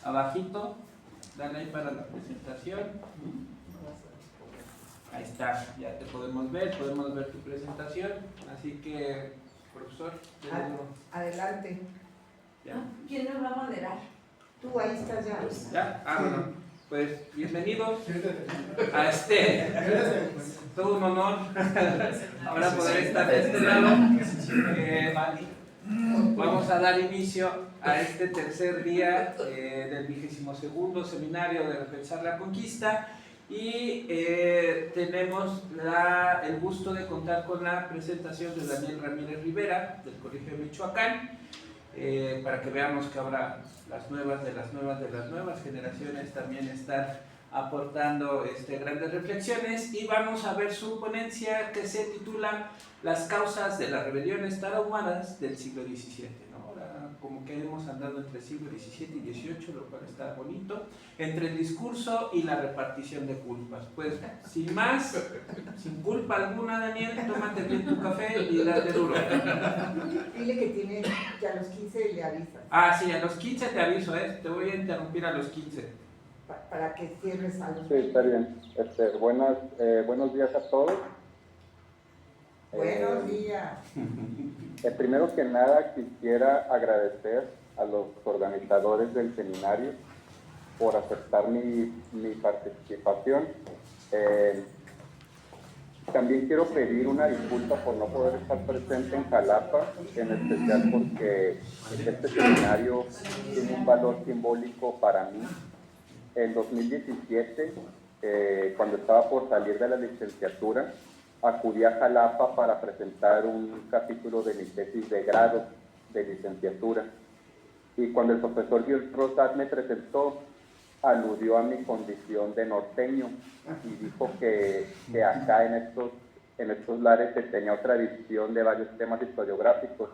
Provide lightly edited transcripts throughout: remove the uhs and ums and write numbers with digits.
abajito, dale ahí para la presentación. Ahí está, ya te podemos ver tu presentación. Así que, profesor, adelante. ¿Ya? ¿Quién nos va a moderar? Tú ahí estás ya. ¿Ya? Bueno, pues bienvenidos a todo un honor ahora poder estar de este lado. Vamos a dar inicio a este tercer día del 22º seminario de Repensar la Conquista y tenemos el gusto de contar con la presentación de Daniel Ramírez Rivera del Colegio de Michoacán, para que veamos que ahora las nuevas generaciones también están aportando grandes reflexiones, y vamos a ver su ponencia que se titula Las causas de las rebeliones tarahumaras del siglo XVII, ¿no? Ahora como que hemos andado entre siglo XVII y XVIII, lo cual está bonito, entre el discurso y la repartición de culpas. Pues sin más, sin culpa alguna, Daniel, tómate bien tu café y date duro. Dile que tiene que a los 15 le avisas. Ah, sí, a los 15 te aviso, te voy a interrumpir a los 15. Para que cierres algo. Sí, está bien. Buenos días a todos. Buenos días. Primero que nada, quisiera agradecer a los organizadores del seminario por aceptar mi participación. También quiero pedir una disculpa por no poder estar presente en Jalapa, en especial porque este seminario tiene un valor simbólico para mí. En 2017, cuando estaba por salir de la licenciatura, acudí a Jalapa para presentar un capítulo de mi tesis de grado de licenciatura. Y cuando el profesor Gil Rosat me presentó, aludió a mi condición de norteño y dijo que acá en estos lares se tenía otra visión de varios temas historiográficos,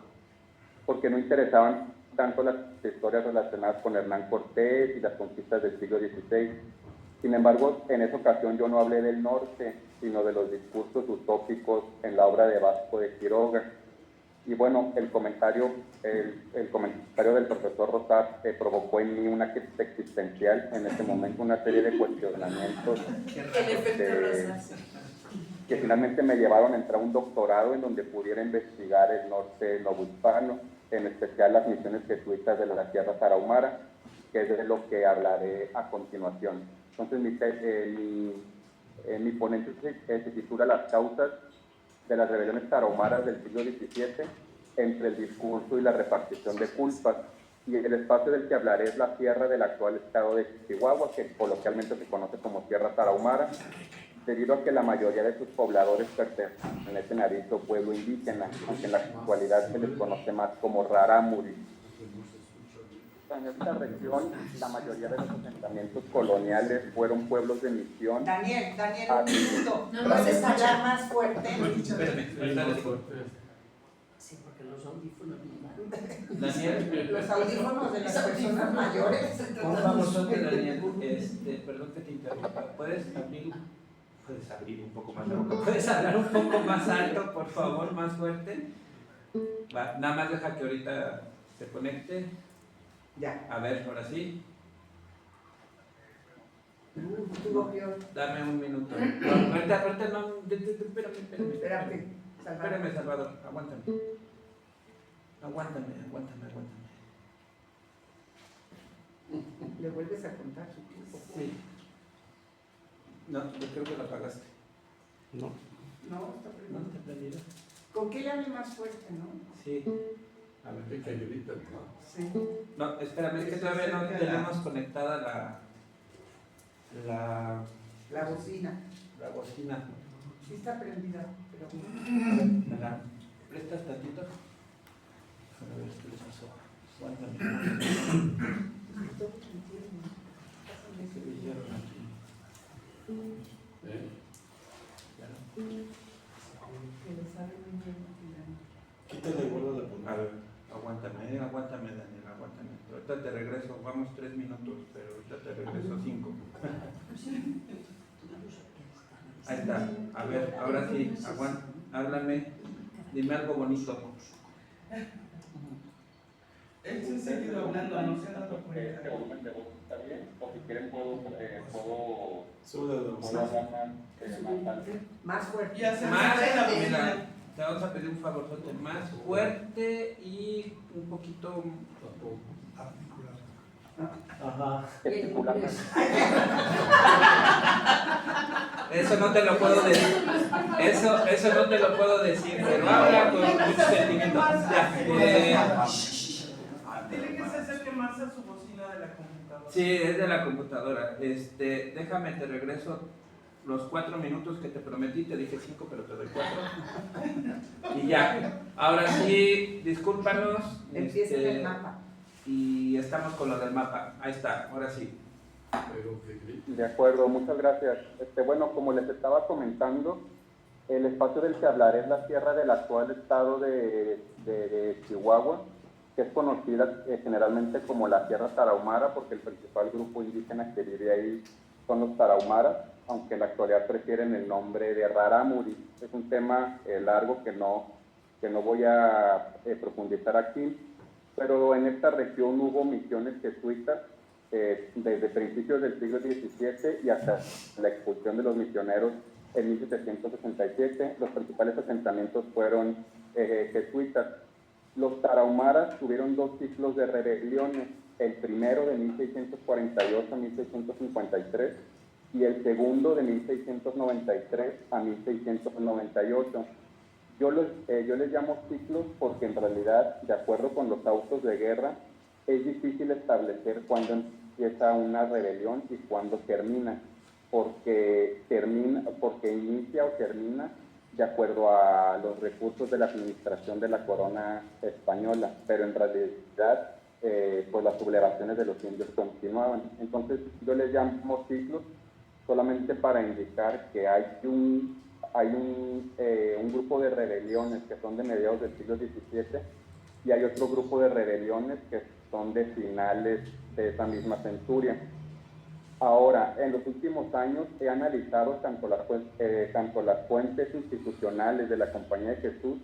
porque no interesaban tanto las historias relacionadas con Hernán Cortés y las conquistas del siglo XVI. Sin embargo, en esa ocasión yo no hablé del norte, sino de los discursos utópicos en la obra de Vasco de Quiroga. Y bueno, el comentario del profesor Rosat provocó en mí una crisis existencial, en ese momento una serie de cuestionamientos que finalmente me llevaron a entrar a un doctorado en donde pudiera investigar el norte novohispano, en especial las misiones jesuitas de la Sierra Tarahumara, que es de lo que hablaré a continuación. Entonces, mi ponencia se titula Las causas de las rebeliones tarahumaras del siglo XVII, entre el discurso y la repartición de culpas. Y el espacio del que hablaré es la sierra del actual estado de Chihuahua, que coloquialmente se conoce como Sierra Tarahumara, debido a que la mayoría de sus pobladores pertenecen a dicho pueblo indígena, aunque en la actualidad se les conoce más como Rarámuri. En esta región, la mayoría de los asentamientos coloniales fueron pueblos de misión. Daniel, un minuto. No vas a hablar más fuerte. Sí, porque los audífonos Daniel, los audífonos de las personas mayores. por favor, Daniel, perdón que te interrumpa. ¿Puedes abrir un poco más la boca? ¿Puedes hablar un poco más alto, por favor, más fuerte? Va, nada más deja que ahorita se conecte. Ya. A ver, ahora sí. Estuvo peor. Dame un minuto. No, ahorita no. Espérate. Espérame, Salvador. Aguántame. ¿Le vuelves a contar su tiempo? Sí. No, yo creo que lo apagaste. No. No, está prendido. No, está prendido. ¿Con qué le hable más fuerte, no? Sí. A ver, qué calladita, ¿no? Sí. No, espérame, es que todavía no tenemos conectada la bocina. La bocina. Sí está prendida, pero... ¿Me la prestas tantito? A ver qué le pasó. Aguántame. ¿Qué me hicieron aquí? Que le sabe muy bien. Quítale vuelo de punta. A ver, aguántame, Daniel, aguántame. Ahorita te regreso, vamos 3 minutos, pero ahorita te regreso 5. Ahí está. A ver, ahora sí, háblame, dime algo bonito. Él se ha seguido hablando, no se ha dado cuenta. que el volumen de voz está bien, o si quieren puedo Súbelo. hablar más alto. Más fuerte. Y hacer Más, fuerte. mira, te vamos a pedir un favorzote más fuerte y un poquito. Ajá. Gesticular. Eso no te lo puedo decir. Eso no te lo puedo decir, pero habla con mucho sentimiento. Ya, Dile que se acerque más a su bocina de la computadora. sí, es de la computadora. Déjame, te regreso los 4 minutos que te prometí. Te dije 5, pero te doy 4. Y ya. Ahora sí, discúlpanos. Empieza el mapa. Y estamos con lo del mapa. Ahí está, ahora sí. De acuerdo, muchas gracias. Bueno, como les estaba comentando, el espacio del que hablaré es la sierra del actual estado de Chihuahua, que es conocida generalmente como la Sierra Tarahumara, porque el principal grupo indígena que vive ahí son los tarahumaras, aunque en la actualidad prefieren el nombre de Rarámuri. Es un tema largo que no voy a profundizar aquí, pero en esta región hubo misiones jesuitas desde principios del siglo XVII y hasta la expulsión de los misioneros en 1767. Los principales asentamientos fueron jesuitas. Los tarahumaras tuvieron 2 ciclos de rebeliones, el primero de 1648 a 1653 y el segundo de 1693 a 1698. Yo les llamo ciclos porque en realidad, de acuerdo con los autos de guerra, es difícil establecer cuándo empieza una rebelión y cuándo termina, porque inicia o termina de acuerdo a los recursos de la administración de la corona española, pero en realidad pues las sublevaciones de los indios continuaban. Entonces yo les llamo ciclos solamente para indicar que hay un grupo de rebeliones que son de mediados del siglo XVII y hay otro grupo de rebeliones que son de finales de esa misma centuria. Ahora, en los últimos años he analizado tanto las fuentes institucionales de la Compañía de Jesús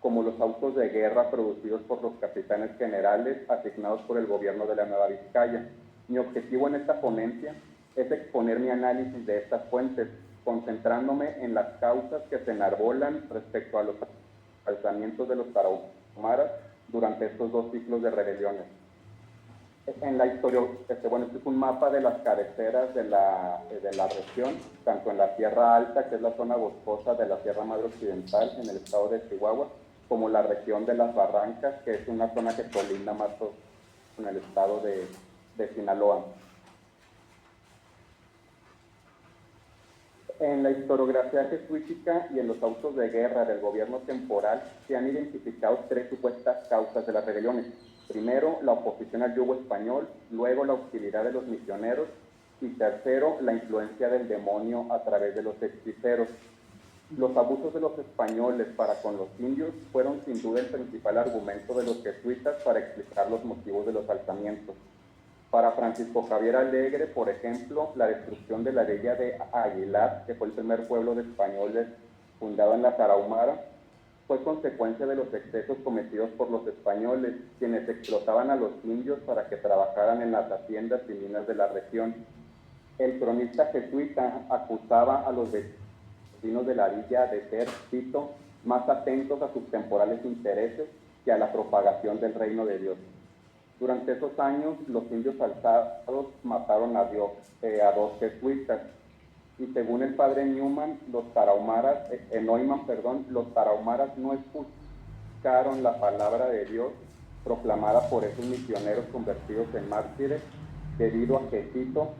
como los autos de guerra producidos por los capitanes generales asignados por el gobierno de la Nueva Vizcaya. Mi objetivo en esta ponencia es exponer mi análisis de estas fuentes, concentrándome en las causas que se enarbolan respecto a los alzamientos de los tarahumaras durante estos 2 ciclos de rebeliones. En la historia, este es un mapa de las cabeceras de la región, tanto en la Sierra Alta, que es la zona boscosa de la Sierra Madre Occidental en el estado de Chihuahua, como la región de las Barrancas, que es una zona que colinda más con el estado de Sinaloa. En la historiografía jesuítica y en los autos de guerra del gobierno temporal se han identificado 3 supuestas causas de las rebeliones. Primero, la oposición al yugo español, luego la hostilidad de los misioneros y tercero, la influencia del demonio a través de los hechiceros. Los abusos de los españoles para con los indios fueron sin duda el principal argumento de los jesuitas para explicar los motivos de los alzamientos. Para Francisco Javier Alegre, por ejemplo, la destrucción de la villa de Aguilar, que fue el primer pueblo de españoles fundado en la Tarahumara, fue consecuencia de los excesos cometidos por los españoles, quienes explotaban a los indios para que trabajaran en las haciendas y minas de la región. El cronista jesuita acusaba a los vecinos de la villa de ser, cito, más atentos a sus temporales intereses que a la propagación del reino de Dios. Durante esos años, los indios alzados mataron a 2 jesuitas, y según el padre Neumann, los tarahumaras no escucharon la palabra de Dios proclamada por esos misioneros convertidos en mártires, debido a que, cito,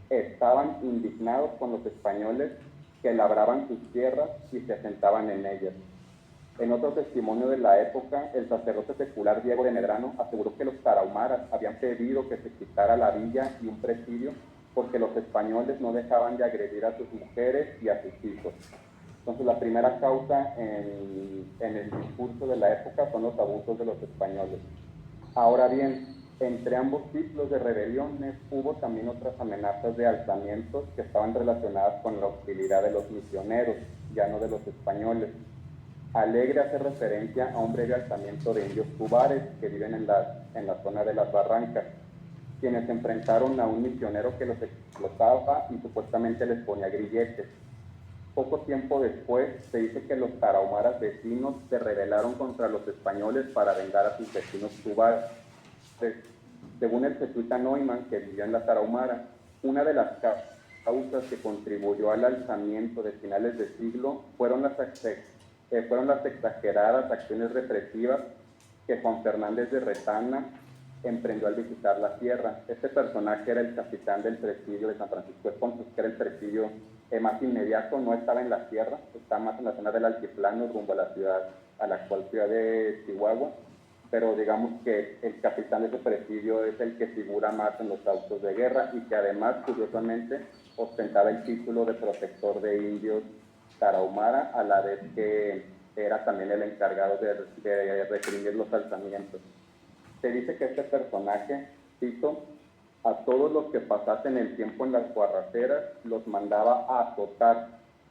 estaban indignados con los españoles que labraban sus tierras y se asentaban en ellas. En otro testimonio de la época, el sacerdote secular Diego de Medrano aseguró que los tarahumaras habían pedido que se quitara la villa y un presidio porque los españoles no dejaban de agredir a sus mujeres y a sus hijos. Entonces, la primera causa en el discurso de la época son los abusos de los españoles. Ahora bien, entre ambos ciclos de rebeliones hubo también otras amenazas de alzamientos que estaban relacionadas con la hostilidad de los misioneros, ya no de los españoles. Alegre hace referencia a un breve alzamiento de indios tubares que viven en la zona de las barrancas, quienes enfrentaron a un misionero que los explotaba y supuestamente les ponía grilletes. Poco tiempo después se dice que los tarahumaras vecinos se rebelaron contra los españoles para vengar a sus vecinos tubares. Según el jesuita Neumann, que vivió en la Tarahumara, una de las causas que contribuyó al alzamiento de finales de siglo fueron las exageradas acciones represivas que Juan Fernández de Retana emprendió al visitar la sierra. Este personaje era el capitán del presidio de San Francisco de Ponce, que era el presidio más inmediato, no estaba en la sierra, está más en la zona del altiplano, rumbo a la actual ciudad de Chihuahua, pero digamos que el capitán de ese presidio es el que figura más en los autos de guerra y que además, curiosamente, ostentaba el título de protector de indios tarahumara, a la vez que era también el encargado de reprimir los alzamientos. Se dice que este personaje, cito, a todos los que pasasen el tiempo en las cuarraceras los mandaba a azotar,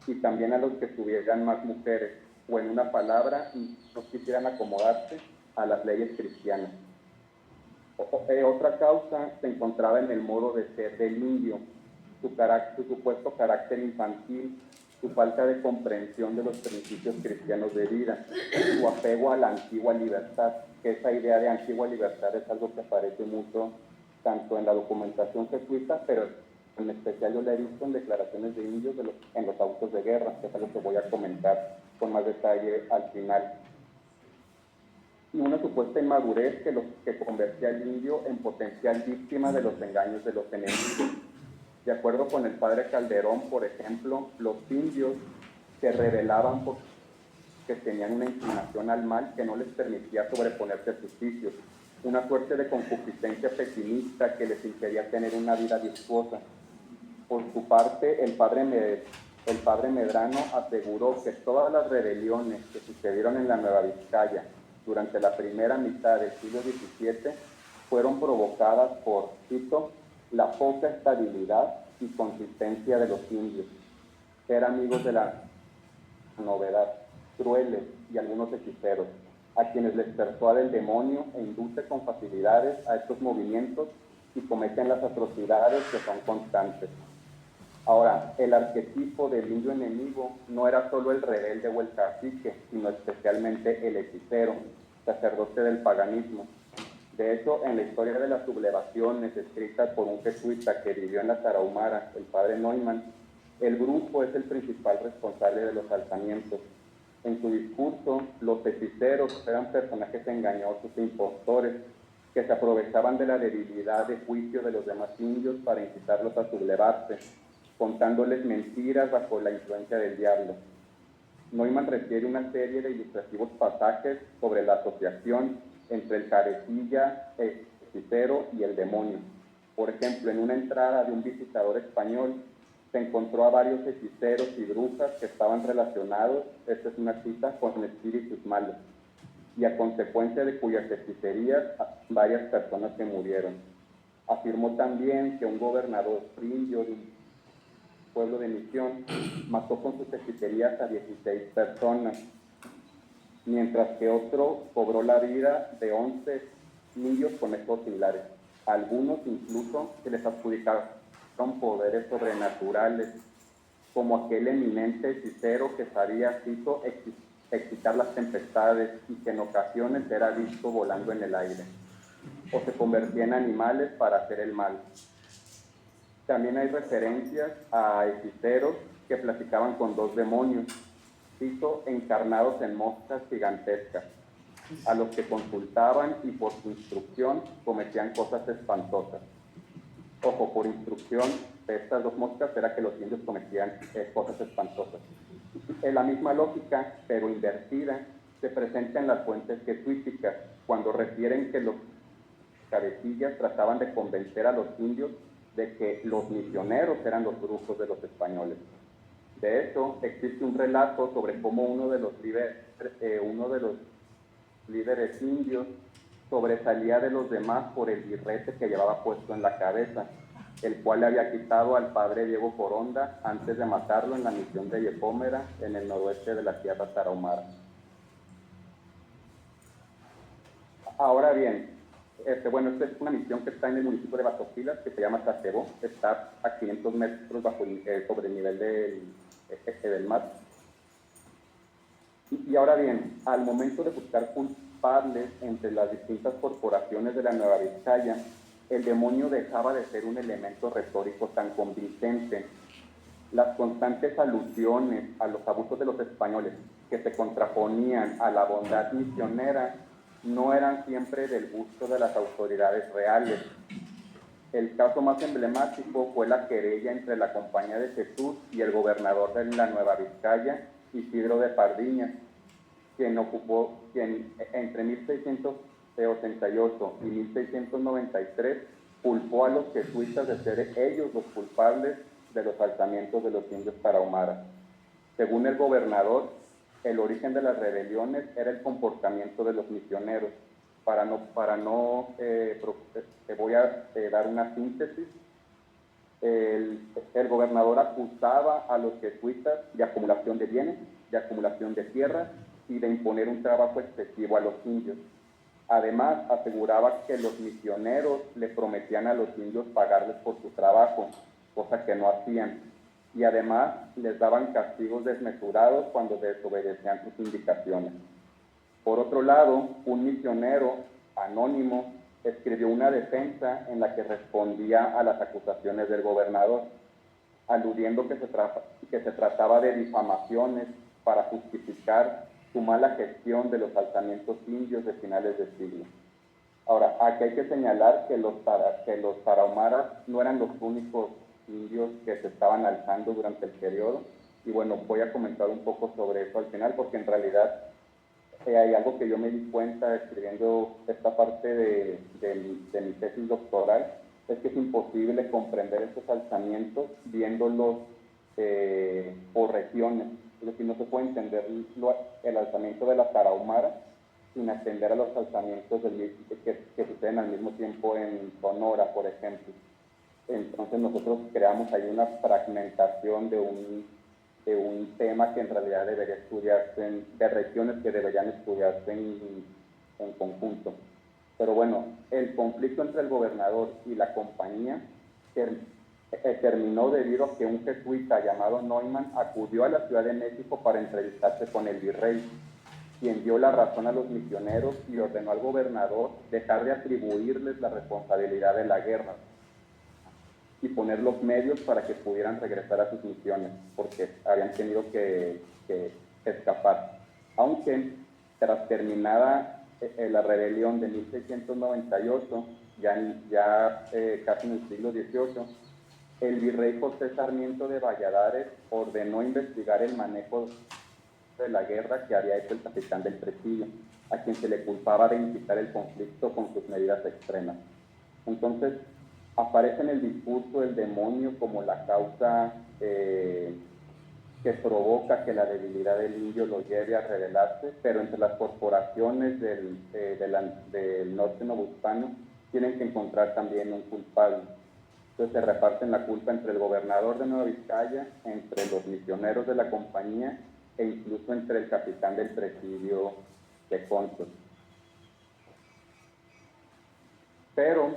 y también a los que tuvieran más mujeres, o en una palabra, no quisieran acomodarse a las leyes cristianas. Otra causa se encontraba en el modo de ser del indio, su supuesto carácter infantil, su falta de comprensión de los principios cristianos de vida, su apego a la antigua libertad, que esa idea de antigua libertad es algo que aparece mucho tanto en la documentación jesuita, pero en especial yo la he visto en declaraciones de indios en los autos de guerra, que es algo que voy a comentar con más detalle al final. Y una supuesta inmadurez que convertía al indio en potencial víctima de los engaños de los enemigos. De acuerdo con el padre Calderón, por ejemplo, los indios se rebelaban porque tenían una inclinación al mal que no les permitía sobreponerse a sus vicios, una suerte de concupiscencia pesimista que les impedía tener una vida virtuosa. Por su parte, el padre Medrano aseguró que todas las rebeliones que sucedieron en la Nueva Vizcaya durante la primera mitad del siglo XVII fueron provocadas por, cito, la poca estabilidad y consistencia de los indios. Ser amigos de la novedad, crueles y algunos hechiceros, a quienes les persuade el demonio e induce con facilidades a estos movimientos y cometen las atrocidades que son constantes. Ahora, el arquetipo del indio enemigo no era solo el rebelde o el cacique, sino especialmente el hechicero, sacerdote del paganismo. De hecho, en la historia de las sublevaciones escritas por un jesuita que vivió en la Tarahumara, el padre Neumann, el brujo es el principal responsable de los alzamientos. En su discurso, los hechiceros eran personajes engañosos e impostores que se aprovechaban de la debilidad de juicio de los demás indios para incitarlos a sublevarse, contándoles mentiras bajo la influencia del diablo. Neumann refiere una serie de ilustrativos pasajes sobre la asociación entre el carecilla, el hechicero y el demonio. Por ejemplo, en una entrada de un visitador español se encontró a varios hechiceros y brujas que estaban relacionados, esta es una cita, con espíritus malos, y a consecuencia de cuyas hechicerías varias personas se murieron. Afirmó también que un gobernador indio de un pueblo de Misión mató con sus hechicerías a 16 personas, mientras que otro cobró la vida de 11 indios con métodos similares. Algunos incluso se les adjudicaron poderes sobrenaturales, como aquel eminente hechicero que sabía, cito, excitar las tempestades y que en ocasiones era visto volando en el aire, o se convertía en animales para hacer el mal. También hay referencias a hechiceros que platicaban con dos demonios, cito, encarnados en moscas gigantescas, a los que consultaban y por su instrucción cometían cosas espantosas. Ojo, por instrucción de estas dos moscas era que los indios cometían cosas espantosas. La misma lógica, pero invertida, se presenta en las fuentes jesuíticas, cuando refieren que los cabecillas trataban de convencer a los indios de que los misioneros eran los brujos de los españoles. De hecho, existe un relato sobre cómo uno de los líderes indios sobresalía de los demás por el birrete que llevaba puesto en la cabeza, el cual le había quitado al padre Diego Foronda antes de matarlo en la misión de Yepómera, en el noroeste de la Sierra Tarahumara. Ahora bien, bueno, esta es una misión que está en el municipio de Batopilas, que se llama Sasebo, está a 500 metros sobre el nivel del mar. Y ahora bien, al momento de buscar culpables entre las distintas corporaciones de la Nueva Vizcaya, el demonio dejaba de ser un elemento retórico tan convincente. Las constantes alusiones a los abusos de los españoles que se contraponían a la bondad misionera no eran siempre del gusto de las autoridades reales. El caso más emblemático fue la querella entre la Compañía de Jesús y el gobernador de la Nueva Vizcaya, Isidro de Pardiñas, quien entre 1688 y 1693 culpó a los jesuitas de ser ellos los culpables de los alzamientos de los indios tarahumaras. Según el gobernador, el origen de las rebeliones era el comportamiento de los misioneros. Te voy a dar una síntesis. El gobernador acusaba a los jesuitas de acumulación de bienes, de acumulación de tierras y de imponer un trabajo excesivo a los indios. Además, aseguraba que los misioneros le prometían a los indios pagarles por su trabajo, cosa que no hacían. Y además les daban castigos desmesurados cuando desobedecían sus indicaciones. Por otro lado, un misionero anónimo escribió una defensa en la que respondía a las acusaciones del gobernador, aludiendo que se trataba de difamaciones para justificar su mala gestión de los alzamientos indios de finales de siglo. Ahora, aquí hay que señalar que los tarahumaras no eran los únicos indios que se estaban alzando durante el periodo, y bueno, voy a comentar un poco sobre eso al final, porque en realidad hay algo que yo me di cuenta escribiendo esta parte de mi tesis doctoral, es que es imposible comprender estos alzamientos viéndolos por regiones. Es decir, no se puede entender el alzamiento de la Tarahumara sin atender a los alzamientos que suceden al mismo tiempo en Sonora, por ejemplo. Entonces nosotros creamos ahí una fragmentación de un tema que en realidad debería estudiarse, de regiones que deberían estudiarse en conjunto. Pero bueno, el conflicto entre el gobernador y la compañía terminó debido a que un jesuita llamado Neumann acudió a la Ciudad de México para entrevistarse con el virrey, quien dio la razón a los misioneros y ordenó al gobernador dejar de atribuirles la responsabilidad de la guerra y poner los medios para que pudieran regresar a sus misiones, porque habían tenido que escapar. Aunque tras terminada la rebelión de 1698, ya casi en el siglo XVIII, el virrey José Sarmiento de Valladares ordenó investigar el manejo de la guerra que había hecho el capitán del Presidio, a quien se le culpaba de incitar el conflicto con sus medidas extremas. Entonces, aparece en el discurso el demonio como la causa que provoca que la debilidad del indio lo lleve a rebelarse, pero entre las corporaciones del norte novohispano tienen que encontrar también un culpable. Entonces se reparten la culpa entre el gobernador de Nueva Vizcaya, entre los misioneros de la compañía e incluso entre el capitán del presidio de Contos. Pero,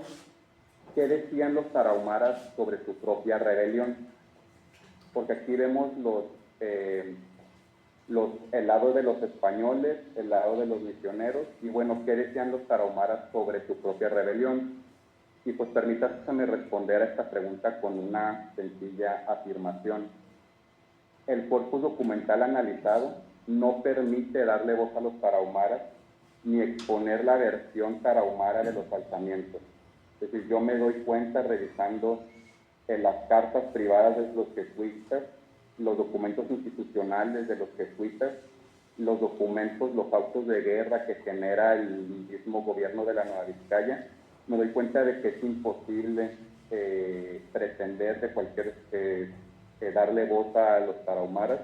¿qué decían los tarahumaras sobre su propia rebelión? Porque aquí vemos el lado de los españoles, el lado de los misioneros, y bueno, ¿qué decían los tarahumaras sobre su propia rebelión? Y pues permítanme responder a esta pregunta con una sencilla afirmación. El corpus documental analizado no permite darle voz a los tarahumaras ni exponer la versión tarahumara de los alzamientos. Es decir, yo me doy cuenta revisando las cartas privadas de los jesuitas, los documentos institucionales de los jesuitas, los documentos, los autos de guerra que genera el mismo gobierno de la Nueva Vizcaya. Me doy cuenta de que es imposible pretender de cualquier darle voz a los tarahumaras,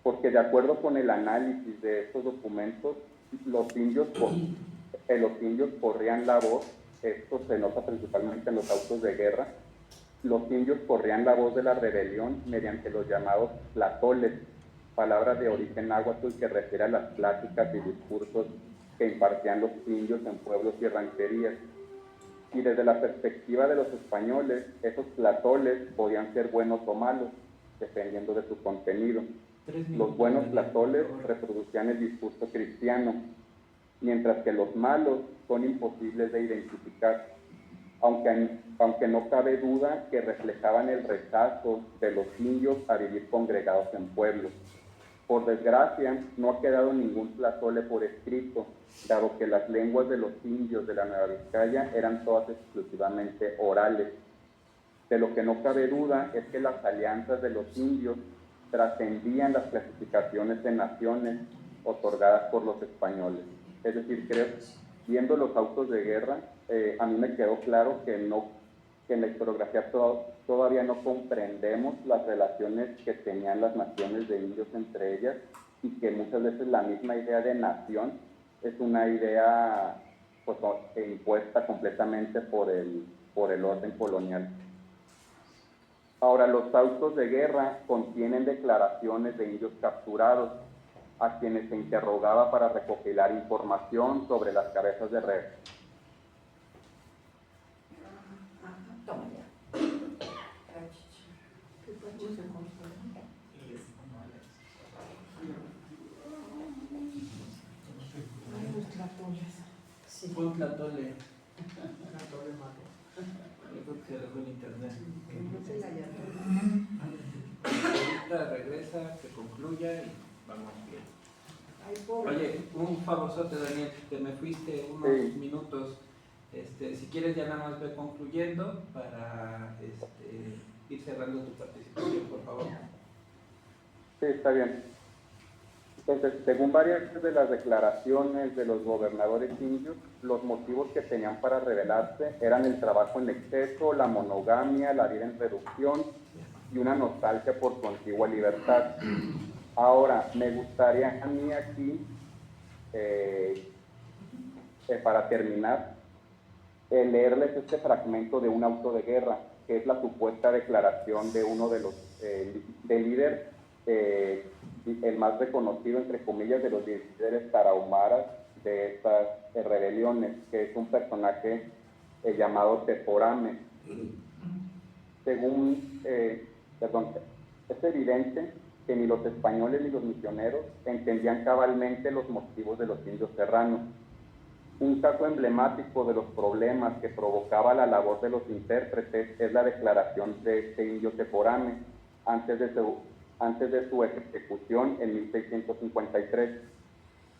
porque de acuerdo con el análisis de estos documentos, los indios corrían la voz. Esto se nota principalmente en los autos de guerra. Los indios corrían la voz de la rebelión mediante los llamados tlatoles, palabras de origen náhuatl que refiere a las pláticas y discursos que impartían los indios en pueblos y rancherías. Y desde la perspectiva de los españoles, esos tlatoles podían ser buenos o malos, dependiendo de su contenido. Los buenos tlatoles reproducían el discurso cristiano, mientras que los malos son imposibles de identificar, aunque no cabe duda que reflejaban el rechazo de los indios a vivir congregados en pueblos. Por desgracia, no ha quedado ningún tlazole por escrito, dado que las lenguas de los indios de la Nueva Vizcaya eran todas exclusivamente orales. De lo que no cabe duda es que las alianzas de los indios trascendían las clasificaciones de naciones otorgadas por los españoles. Es decir, creo, viendo los autos de guerra, a mí me quedó claro que en la historiografía todavía no comprendemos las relaciones que tenían las naciones de indios entre ellas, y que muchas veces la misma idea de nación es una idea pues, impuesta completamente por el orden colonial. Ahora, los autos de guerra contienen declaraciones de indios capturados, a quienes se interrogaba para recopilar información sobre las cabezas de red. Toma ya. Sí. Buen tlatole. Tlatole malo. Yo creo que se dejó en internet. No se la llama. Ahorita regresa, que concluya y vamos bien. Oye, un favorzote, Daniel, te me fuiste unos minutos. Si quieres ya nada más ve concluyendo para ir cerrando tu participación, por favor. Sí, está bien. Entonces, según varias de las declaraciones de los gobernadores indios, los motivos que tenían para rebelarse eran el trabajo en exceso, la monogamia, la vida en reducción y una nostalgia por su antigua libertad. Ahora, me gustaría a mí aquí, para terminar, leerles este fragmento de un auto de guerra, que es la supuesta declaración de uno de los del líder, el más reconocido, entre comillas, de los líderes tarahumaras de estas rebeliones, que es un personaje llamado Teporame. Es evidente que ni los españoles ni los misioneros entendían cabalmente los motivos de los indios serranos. Un caso emblemático de los problemas que provocaba la labor de los intérpretes es la declaración de este indio Teporame antes de su ejecución en 1653.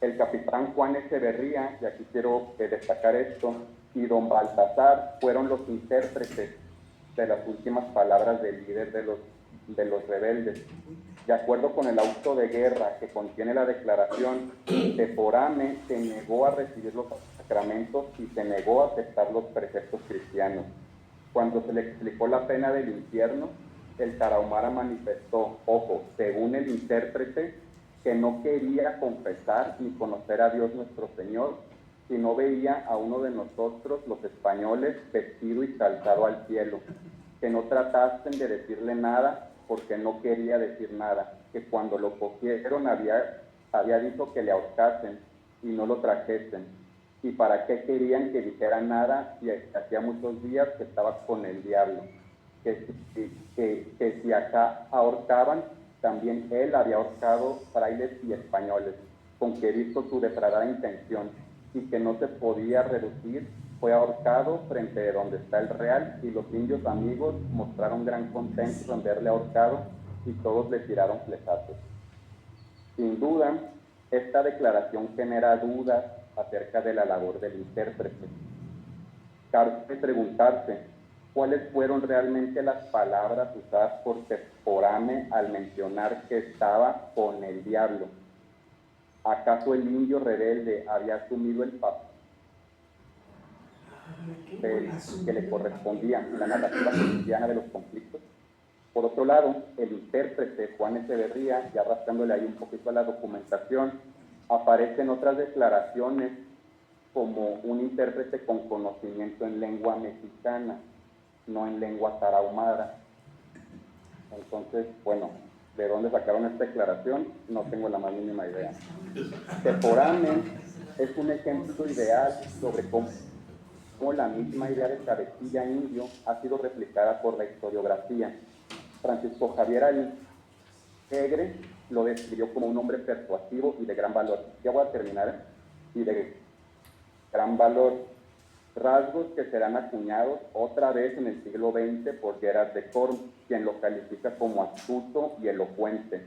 El capitán Juan Echeverría, y aquí quiero destacar esto, y don Baltasar fueron los intérpretes de las últimas palabras del líder de los rebeldes. De acuerdo con el auto de guerra que contiene la declaración, Teporame se negó a recibir los sacramentos y se negó a aceptar los preceptos cristianos. Cuando se le explicó la pena del infierno, el tarahumara manifestó, ojo, según el intérprete, que no quería confesar ni conocer a Dios nuestro Señor, si no veía a uno de nosotros, los españoles, vestido y calzado al cielo, que no tratasen de decirle nada, porque no quería decir nada, que cuando lo cogieron había dicho que le ahorcasen y no lo trajesen. ¿Y para qué querían que dijera nada si hacía muchos días que estaba con el diablo? Que si acá ahorcaban, también él había ahorcado frailes y españoles, con que visto su depravada intención y que no se podía reducir, fue ahorcado frente de donde está el real, y los indios amigos mostraron gran contento en verle ahorcado y todos le tiraron flechazos. Sin duda, esta declaración genera dudas acerca de la labor del intérprete. Cabe preguntarse cuáles fueron realmente las palabras usadas por Teporame al mencionar que estaba con el diablo. ¿Acaso el indio rebelde había asumido el papel que le correspondía en la narrativa cristiana de los conflictos? Por otro lado, el intérprete Juan Echeverría, ya arrastrándole ahí un poquito a la documentación, aparece en otras declaraciones como un intérprete con conocimiento en lengua mexicana, no en lengua tarahumara. Entonces, bueno, ¿de dónde sacaron esta declaración? No tengo la más mínima idea. Teporame es un ejemplo ideal sobre cómo la misma idea de cabecilla indio ha sido replicada por la historiografía. Francisco Javier Alegre lo describió como un hombre persuasivo y de gran valor. Ya voy a terminar. Y de gran valor. Rasgos que serán acuñados otra vez en el siglo XX por Gerard de Corm, quien lo califica como astuto y elocuente.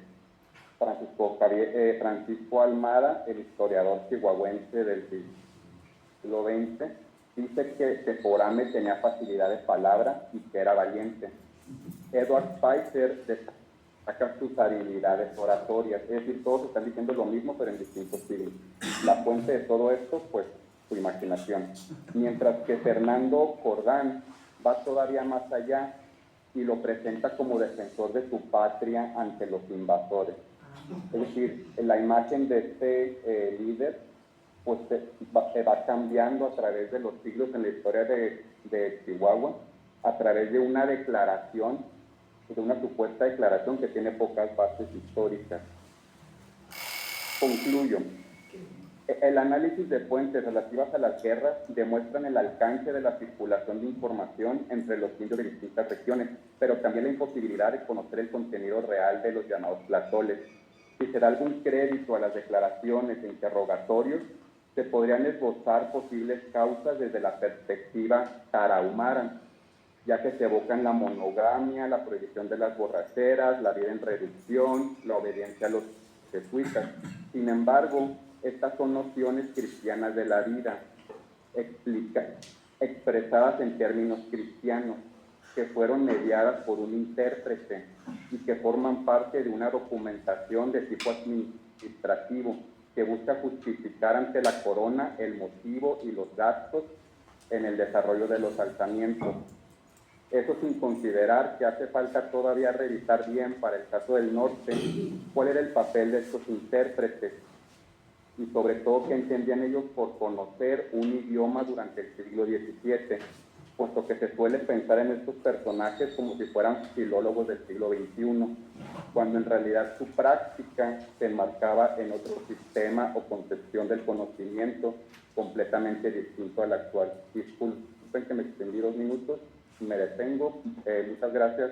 Francisco Almada, el historiador chihuahuense del siglo XX, dice que Forame tenía facilidad de palabra y que era valiente. Edward Spicer destaca sus habilidades oratorias, es decir, todos están diciendo lo mismo pero en distintos siglos. La fuente de todo esto, pues, su imaginación. Mientras que Fernando Jordán va todavía más allá y lo presenta como defensor de su patria ante los invasores. Es decir, la imagen de este líder pues se va cambiando a través de los siglos en la historia de Chihuahua, a través de una declaración, de una supuesta declaración que tiene pocas bases históricas. Concluyo. El análisis de fuentes relativas a las guerras demuestran el alcance de la circulación de información entre los indios de distintas regiones, pero también la imposibilidad de conocer el contenido real de los llamados tlatoles. Si se da algún crédito a las declaraciones e interrogatorios, se podrían esbozar posibles causas desde la perspectiva tarahumara, ya que se evocan la monogamia, la prohibición de las borracheras, la vida en reducción, la obediencia a los jesuitas. Sin embargo, estas son nociones cristianas de la vida, expresadas en términos cristianos, que fueron mediadas por un intérprete y que forman parte de una documentación de tipo administrativo que busca justificar ante la corona el motivo y los gastos en el desarrollo de los alzamientos. Eso sin considerar que hace falta todavía revisar bien para el caso del norte cuál era el papel de estos intérpretes y sobre todo qué entendían ellos por conocer un idioma durante el siglo XVII, puesto que se suele pensar en estos personajes como si fueran filólogos del siglo XXI, cuando en realidad su práctica se enmarcaba en otro sistema o concepción del conocimiento completamente distinto al actual. Disculpen que me extendí 2 minutos, me detengo. Muchas gracias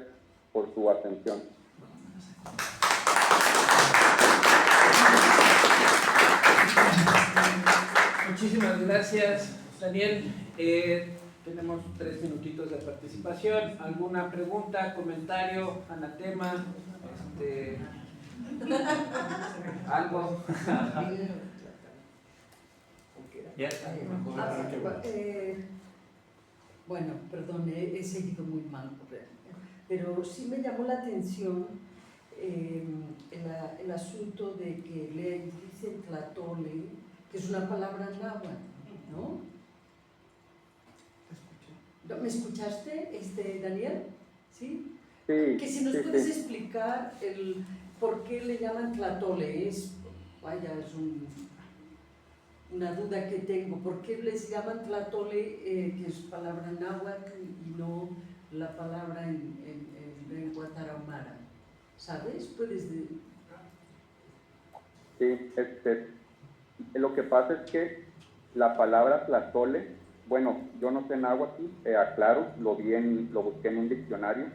por su atención. Muchísimas gracias, Daniel. Tenemos 3 minutitos de participación. ¿Alguna pregunta, comentario, anatema? ¿Algo? Ya. Bueno, perdón, he seguido muy mal, pero sí me llamó la atención el asunto de que le dicen tlatole, que es una palabra náhuatl, ¿no? ¿Me escuchaste, Daniel? ¿Sí? Sí. Que si nos puedes explicar el por qué le llaman tlatole, es una duda que tengo. ¿Por qué les llaman tlatole, que es palabra náhuatl, y no la palabra en lengua tarahumara? ¿Sabes? ¿Puedes decir? Sí, lo que pasa es que la palabra tlatole, bueno, yo no sé náhuatl, aclaro, lo busqué en un diccionario.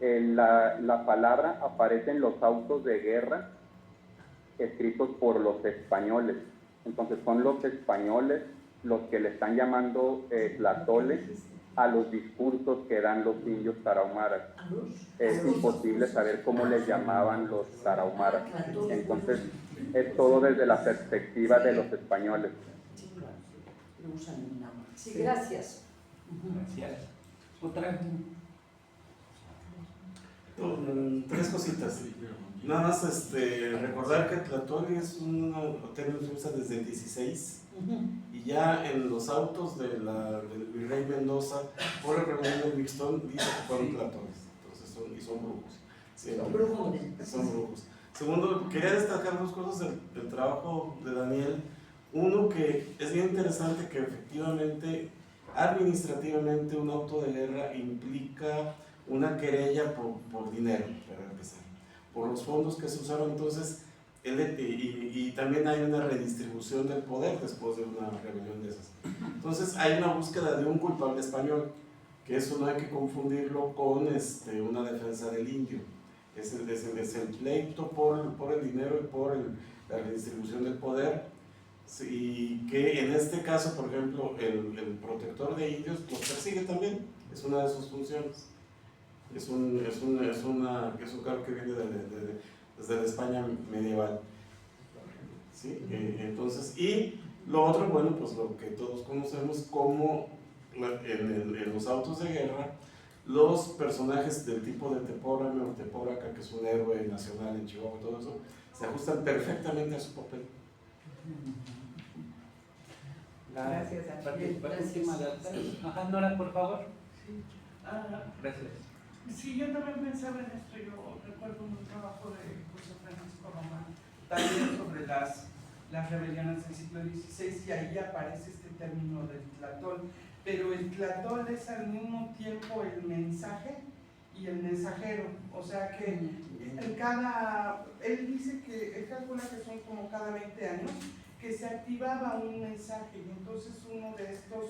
La palabra aparece en los autos de guerra escritos por los españoles. Entonces son los españoles los que le están llamando tlatole a los discursos que dan los indios tarahumaras. Es imposible saber cómo les llamaban los tarahumaras. Entonces es todo desde la perspectiva de los españoles. Sí, claro. No usan nada. Sí, gracias. Gracias. ¿Otra? 3 cositas. Nada más recordar que Tlatole es un término que se usa desde el 16 y ya en los autos del virrey Mendoza por el reunión del Mixtón dice que fueron Tlatoles, entonces son brujos. Sí, son brujos. Segundo, quería destacar 2 cosas del trabajo de Daniel. Uno, que es bien interesante que efectivamente administrativamente un auto de guerra implica una querella por dinero, para empezar, por los fondos que se usaron. Entonces y también hay una redistribución del poder después de una rebelión de esas. Entonces hay una búsqueda de un culpable español, que eso no hay que confundirlo con una defensa del indio. Es el pleito por el dinero y por la redistribución del poder, y que en este caso, por ejemplo, el protector de indios los persigue también, es una de sus funciones. Es un cargo que viene desde la España medieval. ¿Sí? Entonces, y lo otro, bueno, pues lo que todos conocemos como en los autos de guerra, los personajes del tipo de Tepórame o Tepóraca, que es un héroe nacional en Chihuahua y todo eso, se ajustan perfectamente a su papel. Gracias, Daniel. Participación última de Ajá, Nora, por favor. Sí. Gracias. Sí, yo también pensaba en esto. Yo recuerdo un trabajo de José Francisco Román, también sobre las rebeliones del siglo XVI, y ahí aparece este término del tlatol. Pero el tlatol es al mismo tiempo el mensaje y el mensajero. O sea que él dice que, él calcula que son como cada 20 años, que se activaba un mensaje, y entonces uno de estos,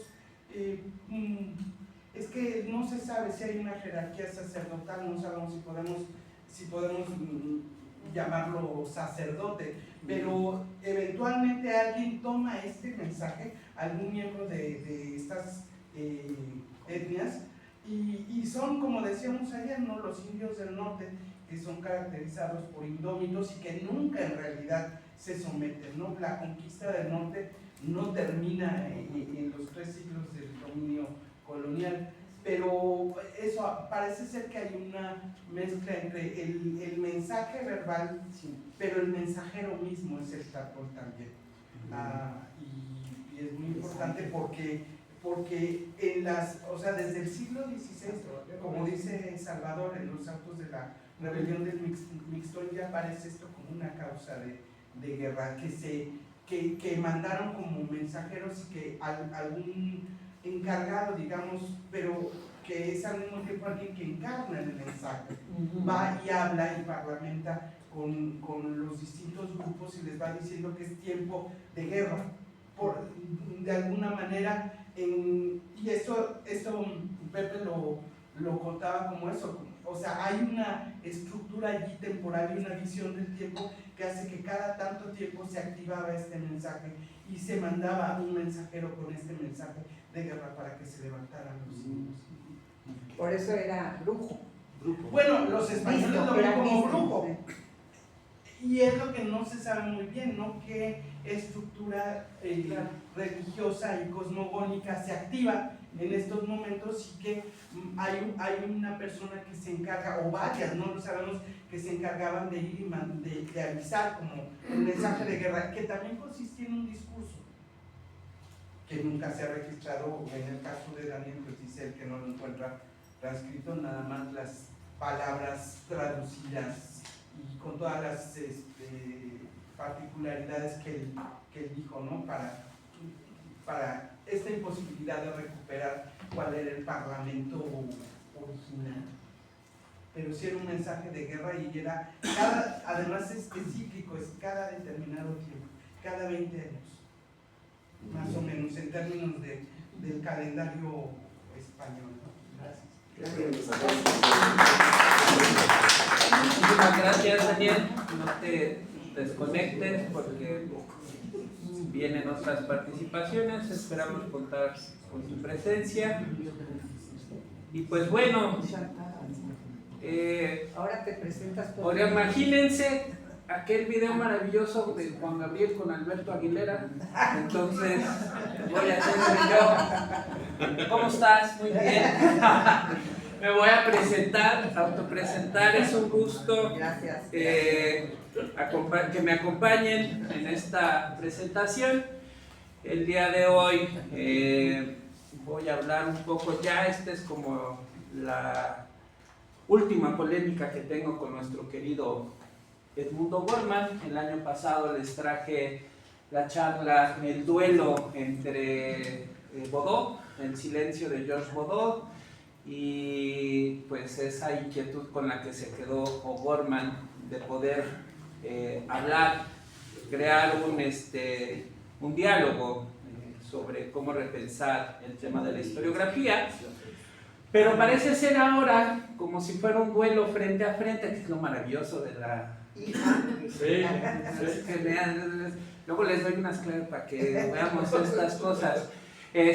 es que no se sabe si hay una jerarquía sacerdotal, no sabemos si podemos llamarlo sacerdote, pero eventualmente alguien toma este mensaje, algún miembro de estas etnias, y son, como decíamos ayer, ¿no?, los indios del norte, que son caracterizados por indómitos y que nunca en realidad se someten, ¿no? La conquista del norte no termina en los 3 siglos del dominio colonial, pero eso parece ser que hay una mezcla entre el mensaje verbal, pero el mensajero mismo es el tlatol también. Y es muy importante porque o sea, desde el siglo XVI, como dice Salvador en los autos de la rebelión del Mixtón, ya aparece esto como una causa de guerra, que mandaron como mensajeros, y que algún encargado, digamos, pero que es al mismo tiempo alguien que encarna el mensaje, va y habla y parlamenta con los distintos grupos y les va diciendo que es tiempo de guerra, de alguna manera, y esto Pepe lo contaba como eso. O sea, hay una estructura allí temporal y una visión del tiempo que hace que cada tanto tiempo se activaba este mensaje y se mandaba un mensajero con este mensaje de guerra para que se levantaran los indios. Por eso era brujo. Bueno, los españoles lo ven como místico. brujo. Y es lo que no se sabe muy bien, ¿no? Qué estructura religiosa y cosmogónica se activa en estos momentos, y que hay una persona que se encarga, o varias, no lo sabemos, que se encargaban de ir y de avisar como el mensaje de guerra, que también consistía en un discurso que nunca se ha registrado. En el caso de Daniel, pues dice él que no lo encuentra transcrito, nada más las palabras traducidas y con todas las particularidades que él dijo, ¿no? Para esta imposibilidad de recuperar cuál era el parlamento original. Pero sí era un mensaje de guerra, y era además es cíclico, es cada determinado tiempo, cada 20 años, más o menos, en términos del calendario español, ¿no? Gracias. Muchísimas gracias, Daniel. No te desconectes porque vienen otras participaciones. Esperamos contar con tu presencia. Y pues bueno, Ahora te presentas por... ahora imagínense aquel video maravilloso de Juan Gabriel con Alberto Aguilera. Entonces voy a hacer yo. ¿Cómo estás? Muy bien. Me voy a presentar, autopresentar. Es un gusto Gracias. que me acompañen en esta presentación. El día de hoy voy a hablar un poco, ya esta es como la última polémica que tengo con nuestro querido Edmundo Gorman. El año pasado les traje la charla, el duelo entre Baudot, El silencio de Georges Baudot, y pues esa inquietud con la que se quedó O'Gorman de poder hablar, crear un diálogo sobre cómo repensar el tema de la historiografía, pero parece ser ahora como si fuera un duelo frente a frente, que es lo maravilloso de la... Sí. Luego les doy unas claves para que veamos estas cosas. El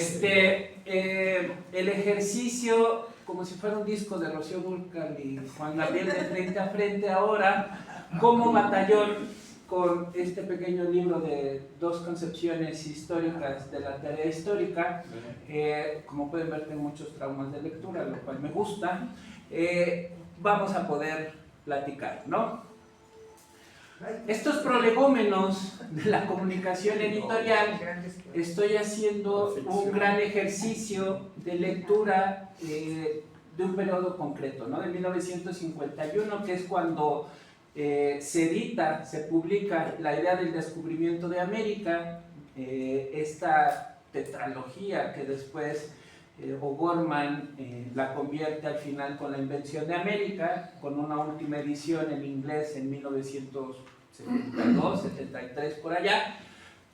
ejercicio, como si fuera un disco de Rocío Dúrcal y Juan Gabriel de Frente a Frente ahora, como batallón, con este pequeño libro de 2 concepciones históricas de la tarea histórica. Como pueden ver, tengo muchos traumas de lectura, lo cual me gusta. Vamos a poder platicar, ¿no? Estos prolegómenos de la comunicación editorial, estoy haciendo un gran ejercicio de lectura de un periodo concreto, ¿no? De 1951, que es cuando se edita, se publica la idea del descubrimiento de América, esta tetralogía que después O'Gorman la convierte al final con la invención de América, con una última edición en inglés en 1972, 73 por allá,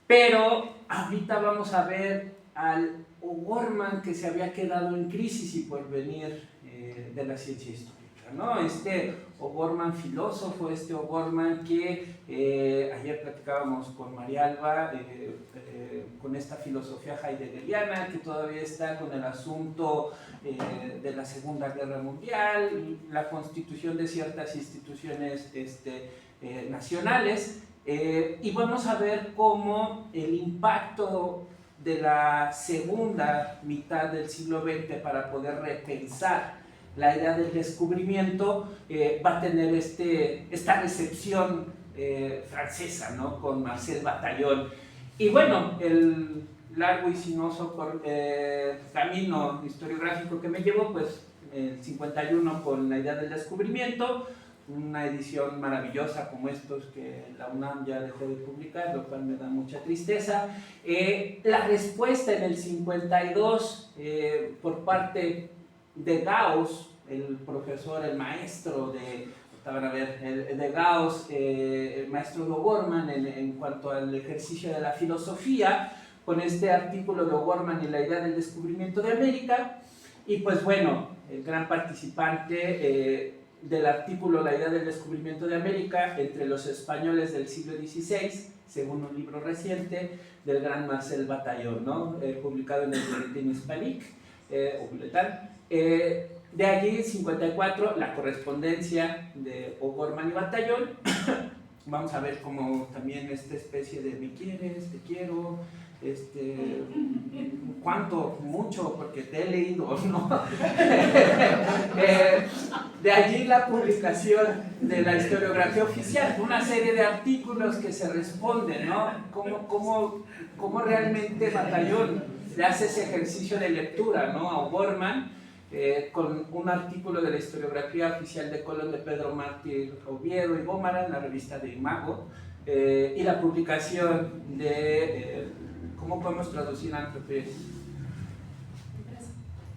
pero ahorita vamos a ver al O'Gorman que se había quedado en crisis y por venir de la ciencia histórica, ¿no? O'Gorman filósofo, O'Gorman que ayer platicábamos con María Alba, con esta filosofía heideggeriana que todavía está con el asunto de la Segunda Guerra Mundial, la constitución de ciertas instituciones nacionales, y vamos a ver cómo el impacto de la segunda mitad del siglo XX para poder repensar la idea del descubrimiento va a tener esta recepción francesa, ¿no? Con Marcel Bataillon. Y bueno, el largo y sinuoso camino historiográfico que me llevó, pues el 51 con la idea del descubrimiento, una edición maravillosa como estos que la UNAM ya dejó de publicar, lo cual me da mucha tristeza. La respuesta en el 52 por parte de Gauss, el profesor, el maestro de Gauss, el maestro de O'Gorman en cuanto al ejercicio de la filosofía, con este artículo de O'Gorman y la idea del descubrimiento de América. Y pues bueno, el gran participante del artículo La idea del descubrimiento de América entre los españoles del siglo XVI, según un libro reciente del gran Marcel Bataillon, ¿no? Publicado en el Bulletin Hispanique, o Bulletin. De allí, 54, la correspondencia de O'Gorman y Bataillon. Vamos a ver cómo también esta especie de me quieres, te quiero, cuánto, mucho, porque te he leído, ¿no? De allí la publicación de la historiografía oficial, una serie de artículos que se responden, ¿no? Cómo realmente Bataillon le hace ese ejercicio de lectura, ¿no? A O'Gorman, con un artículo de la historiografía oficial de Colón de Pedro Mártir Oviedo y Gómara en la revista de Imago, y la publicación de, ¿cómo podemos traducir Antropes?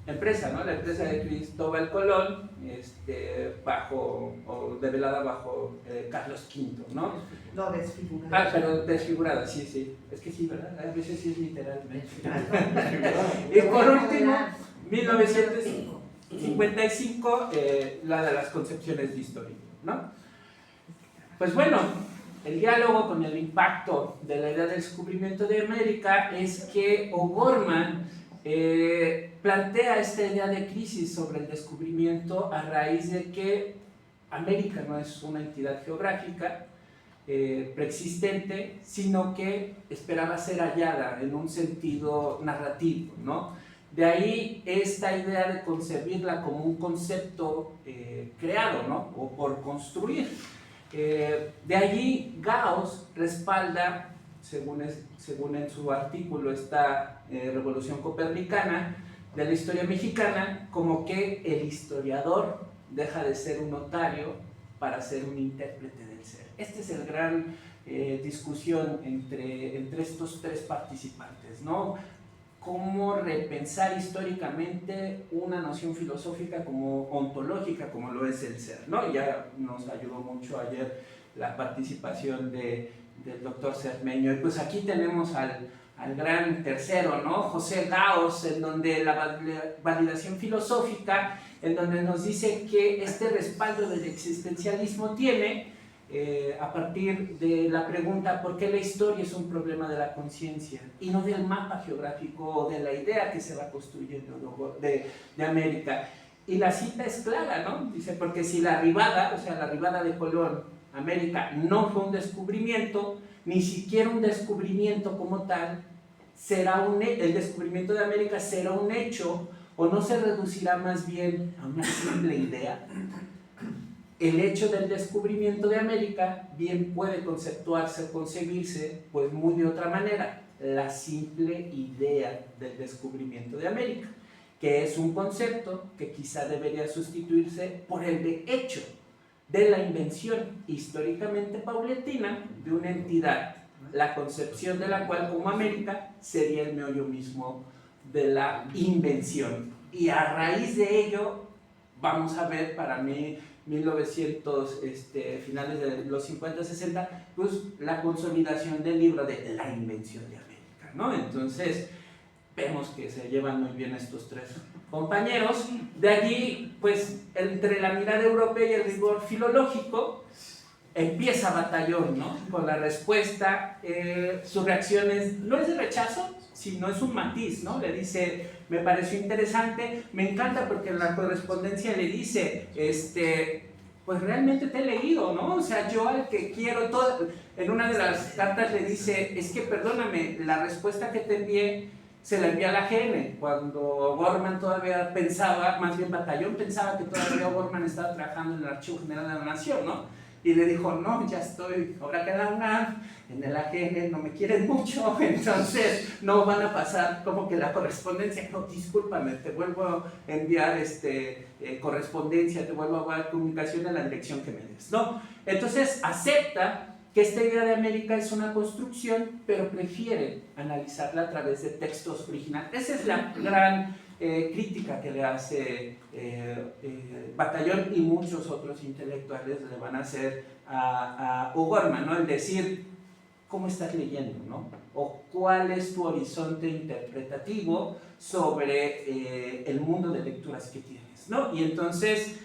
Empresa, ¿no? La empresa de Cristóbal Colón, develada bajo Carlos V, ¿no? No, desfigurada. Pero desfigurada, sí. Es que sí, ¿verdad? A veces sí es literalmente. Y por último, 1955, la de las concepciones de historia, ¿no? Pues bueno, el diálogo con el impacto de la idea del descubrimiento de América es que O'Gorman plantea esta idea de crisis sobre el descubrimiento a raíz de que América no es una entidad geográfica preexistente, sino que esperaba ser hallada en un sentido narrativo, ¿no? De ahí esta idea de concebirla como un concepto creado, ¿no? O por construir. De allí Gauss respalda, según en su artículo, esta revolución copernicana de la historia mexicana, como que el historiador deja de ser un notario para ser un intérprete del ser. Esta es el gran discusión entre estos tres participantes, ¿no? Cómo repensar históricamente una noción filosófica como ontológica, como lo es el ser, ¿no? Ya nos ayudó mucho ayer la participación del doctor Cermeño. Y pues aquí tenemos al gran tercero, ¿no? José Gauss, en donde la validación filosófica, en donde nos dice que este respaldo del existencialismo tiene a partir de la pregunta ¿por qué la historia es un problema de la conciencia y no del mapa geográfico o de la idea que se va construyendo de América? Y la cita es clara, ¿no? Dice, porque si la arribada, o sea, la arribada de Colón a América no fue un descubrimiento, ni siquiera un descubrimiento como tal, el descubrimiento de América será un hecho o no se reducirá más bien a una simple idea. El hecho del descubrimiento de América bien puede conceptuarse o concebirse pues muy de otra manera, la simple idea del descubrimiento de América, que es un concepto que quizá debería sustituirse por el de hecho de la invención históricamente paulatina de una entidad, la concepción de la cual como América sería el meollo mismo de la invención. Y a raíz de ello vamos a ver, para mí, 1900, finales de los 50, 60, pues la consolidación del libro de La invención de América, ¿no? Entonces, vemos que se llevan muy bien estos tres compañeros. De allí, pues, entre la mirada europea y el rigor filológico, empieza Batallón, ¿no? Con la respuesta, su reacción no es de rechazo, sino es un matiz, ¿no? Le dice, me pareció interesante, me encanta porque en la correspondencia le dice, pues realmente te he leído, ¿no? O sea, yo al que quiero todo, en una de las cartas le dice, es que perdóname, la respuesta que te envié, se la envié a la GN, cuando Bormann todavía pensaba, más bien Batallón pensaba que todavía Bormann estaba trabajando en el Archivo General de la Nación, ¿no? Y le dijo, no, ya estoy, ahora que la UNAM, en el AGN no me quieren mucho, entonces no van a pasar como que la correspondencia, no, discúlpame, te vuelvo a enviar correspondencia, te vuelvo a dar comunicación en la dirección que me des, ¿no? Entonces acepta que esta idea de América es una construcción, pero prefiere analizarla a través de textos originales. Esa es la gran crítica que le hace Batallón y muchos otros intelectuales le van a hacer a O'Gorman, ¿no? El decir, ¿cómo estás leyendo, no? O cuál es tu horizonte interpretativo sobre el mundo de lecturas que tienes, ¿no? Y entonces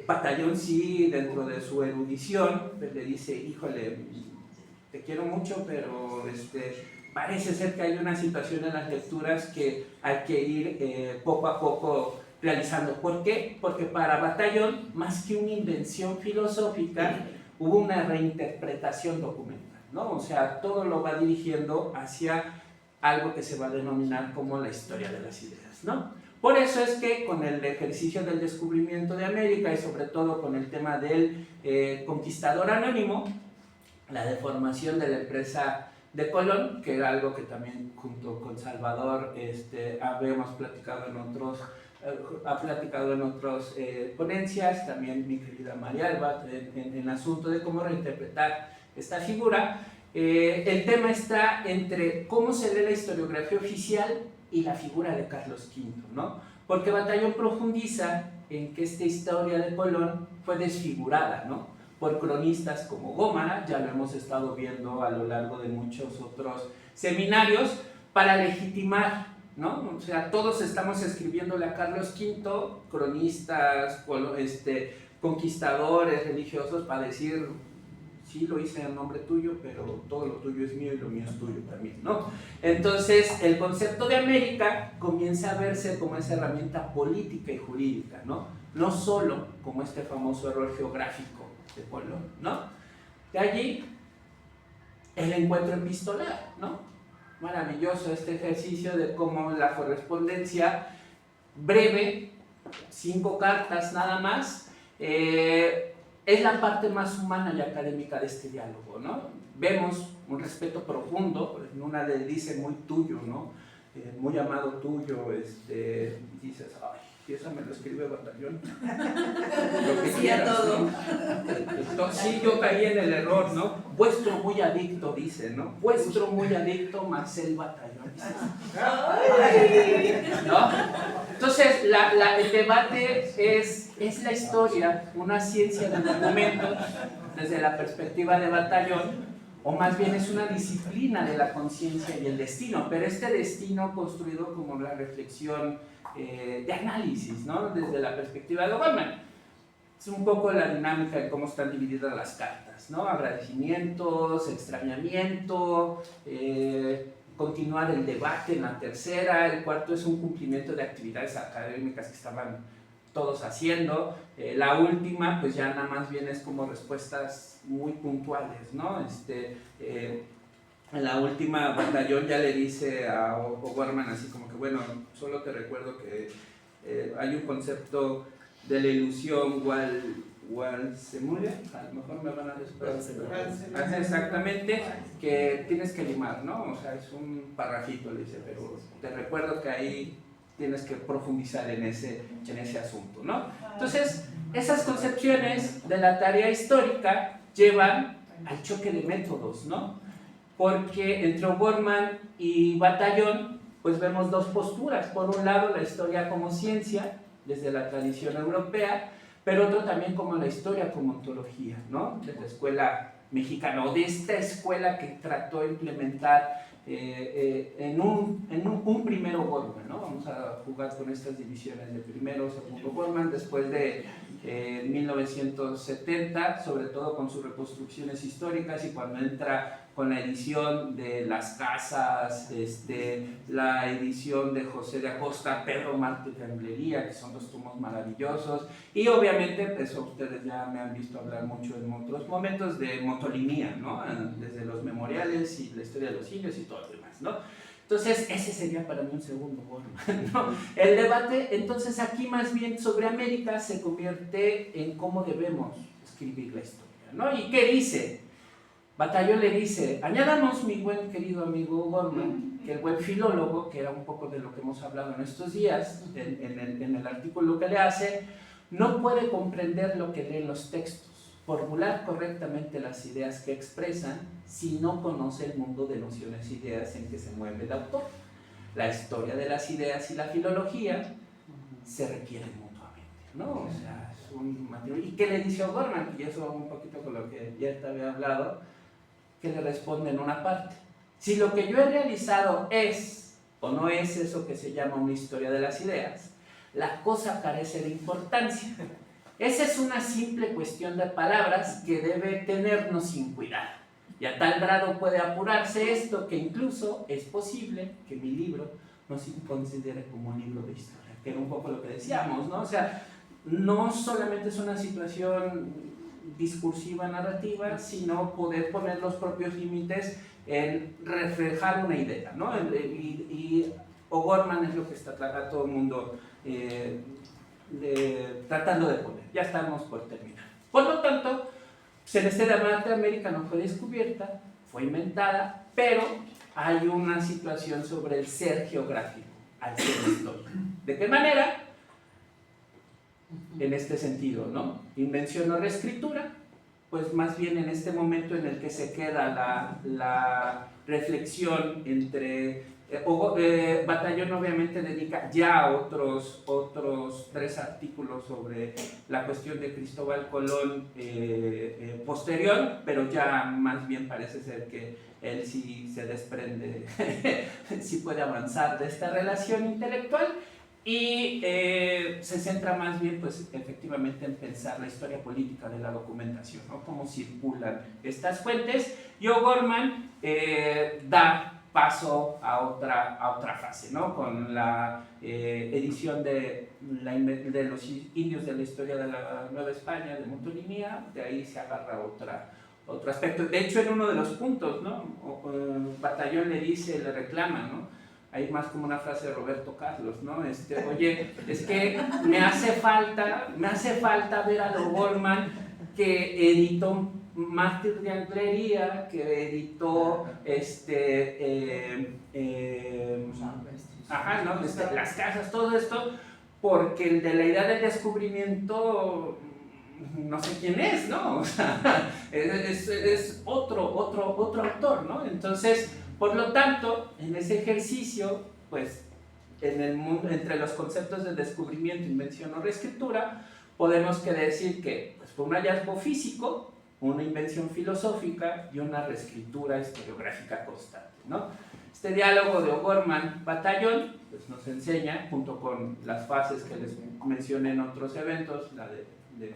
Batallón sí, dentro de su erudición, pues le dice, híjole, te quiero mucho, pero parece ser que hay una situación en las lecturas que hay que ir poco a poco realizando. ¿Por qué? Porque para Batallón, más que una invención filosófica, hubo una reinterpretación documental, ¿no? O sea, todo lo va dirigiendo hacia algo que se va a denominar como la historia de las ideas, ¿no? Por eso es que con el ejercicio del descubrimiento de América y sobre todo con el tema del conquistador anónimo, la deformación de la empresa de Colón, que era algo que también junto con Salvador habíamos platicado en otros, ha platicado en otras ponencias, también mi querida María Alba, en el asunto de cómo reinterpretar esta figura. El tema está entre cómo se lee la historiografía oficial y la figura de Carlos V, ¿no? Porque Batallón profundiza en que esta historia de Colón fue desfigurada, ¿no? Por cronistas como Gómara, ya lo hemos estado viendo a lo largo de muchos otros seminarios, para legitimar, ¿no? O sea, todos estamos escribiéndole a Carlos V, cronistas, conquistadores religiosos, para decir, sí lo hice en nombre tuyo, pero todo lo tuyo es mío y lo mío es tuyo también, ¿no? Entonces, el concepto de América comienza a verse como esa herramienta política y jurídica, ¿no? No solo como este famoso error geográfico de Colón, ¿no? De allí, el encuentro epistolar, ¿no? Maravilloso este ejercicio de cómo la correspondencia breve, 5 cartas nada más, es la parte más humana y académica de este diálogo, ¿no? Vemos un respeto profundo, en una le dice muy tuyo, ¿no? Muy amado tuyo, dices, ay, y eso me lo escribe Batallón. Lo que Sí, quieras, a todo. ¿no? Entonces, sí, yo caí en el error, ¿no? Vuestro muy adicto, dice, ¿no? Vuestro muy adicto, Marcel Batallón. Dices, ¿no? Entonces, Entonces, el debate es la historia, una ciencia del documento desde la perspectiva de Batallón, o más bien es una disciplina de la conciencia y el destino, pero este destino construido como la reflexión de análisis, ¿no? Desde la perspectiva de O'Gorman. Es un poco la dinámica de cómo están divididas las cartas, ¿no? Agradecimientos, extrañamiento, continuar el debate en la tercera, el cuarto es un cumplimiento de actividades académicas que estaban todos haciendo, la última pues ya nada más bien es como respuestas muy puntuales, ¿no? En la última Batallón ya le dice a O'Gorman así como que bueno, solo te recuerdo que hay un concepto de la ilusión Walsemule, a lo mejor me van a después. Exactamente, que tienes que limar, ¿no? O sea, es un parrafito, le dice, pero te recuerdo que ahí tienes que profundizar en ese asunto, ¿no? Entonces, esas concepciones de la tarea histórica llevan al choque de métodos, ¿no? Porque entre O'Gorman y Batallón, pues vemos dos posturas. Por un lado, la historia como ciencia, desde la tradición europea, pero otro también como la historia como ontología, ¿no? De la escuela mexicana, o de esta escuela que trató de implementar en un primero O'Gorman, ¿no? Vamos a jugar con estas divisiones de primero, segundo O'Gorman, después de 1970, sobre todo con sus reconstrucciones históricas y cuando entra con la edición de Las Casas, la edición de José de Acosta, Pedro Mártir de Anglería, que son dos tomos maravillosos, y obviamente, eso ustedes ya me han visto hablar mucho en otros momentos, de Motolinía, ¿no? Desde los memoriales y la historia de los indios y todo lo demás, ¿no? Entonces, ese sería para mí un segundo O'Gorman, ¿no? El debate, entonces, aquí más bien sobre América se convierte en cómo debemos escribir la historia, ¿no? ¿Y qué dice? Batallón le dice, añadamos, mi buen querido amigo O'Gorman, que el buen filólogo, que era un poco de lo que hemos hablado en estos días, en el artículo que le hace, no puede comprender lo que lee en los textos, formular correctamente las ideas que expresan, si no conoce el mundo de nociones e ideas en que se mueve el autor. La historia de las ideas y la filología se requieren mutuamente, ¿no? O sea, es un material. ¿Y qué le dice O'Gorman? Y eso un poquito con lo que ya te había hablado, que le responde en una parte. Si lo que yo he realizado es o no es eso que se llama una historia de las ideas, la cosa carece de importancia. Esa es una simple cuestión de palabras que debe tenernos sin cuidado. Y a tal grado puede apurarse esto que incluso es posible que mi libro no se considere como un libro de historia, que era un poco lo que decíamos, ¿no? O sea, no solamente es una situación discursiva, narrativa, sino poder poner los propios límites en reflejar una idea, ¿no? Y O'Gorman es lo que está todo el mundo tratando de poner. Ya estamos por terminar. Por lo tanto, Celeste de América no fue descubierta, fue inventada, pero hay una situación sobre el ser geográfico al ser histórico. ¿De qué manera? En este sentido, ¿no? Invención o reescritura, pues más bien en este momento en el que se queda la reflexión entre Batallón obviamente dedica ya otros 3 artículos sobre la cuestión de Cristóbal Colón posterior, pero ya más bien parece ser que él sí se desprende, sí puede avanzar de esta relación intelectual y se centra más bien pues efectivamente en pensar la historia política de la documentación, ¿no? Cómo circulan estas fuentes, y O'Gorman da paso a otra fase, ¿no? Con la edición de los indios de la historia de la Nueva España, de Motolinía, de ahí se agarra otro aspecto. De hecho, en uno de los puntos, ¿no? Batallón le reclama, ¿no? Hay más como una frase de Roberto Carlos, ¿no? Oye, es que me hace falta ver a O'Gorman que editó Mártir de Anglería, que editó ¿no? Las Casas, todo esto, porque el de la idea del descubrimiento no sé quién es, ¿no? O sea, es otro autor, ¿no? Entonces, por lo tanto, en ese ejercicio, pues en el mundo, entre los conceptos de descubrimiento, invención o reescritura, podemos decir que pues, fue un hallazgo físico, una invención filosófica y una reescritura historiográfica constante, ¿no? Este diálogo de O'Gorman-Bataillon pues, nos enseña, junto con las fases que les mencioné en otros eventos, la de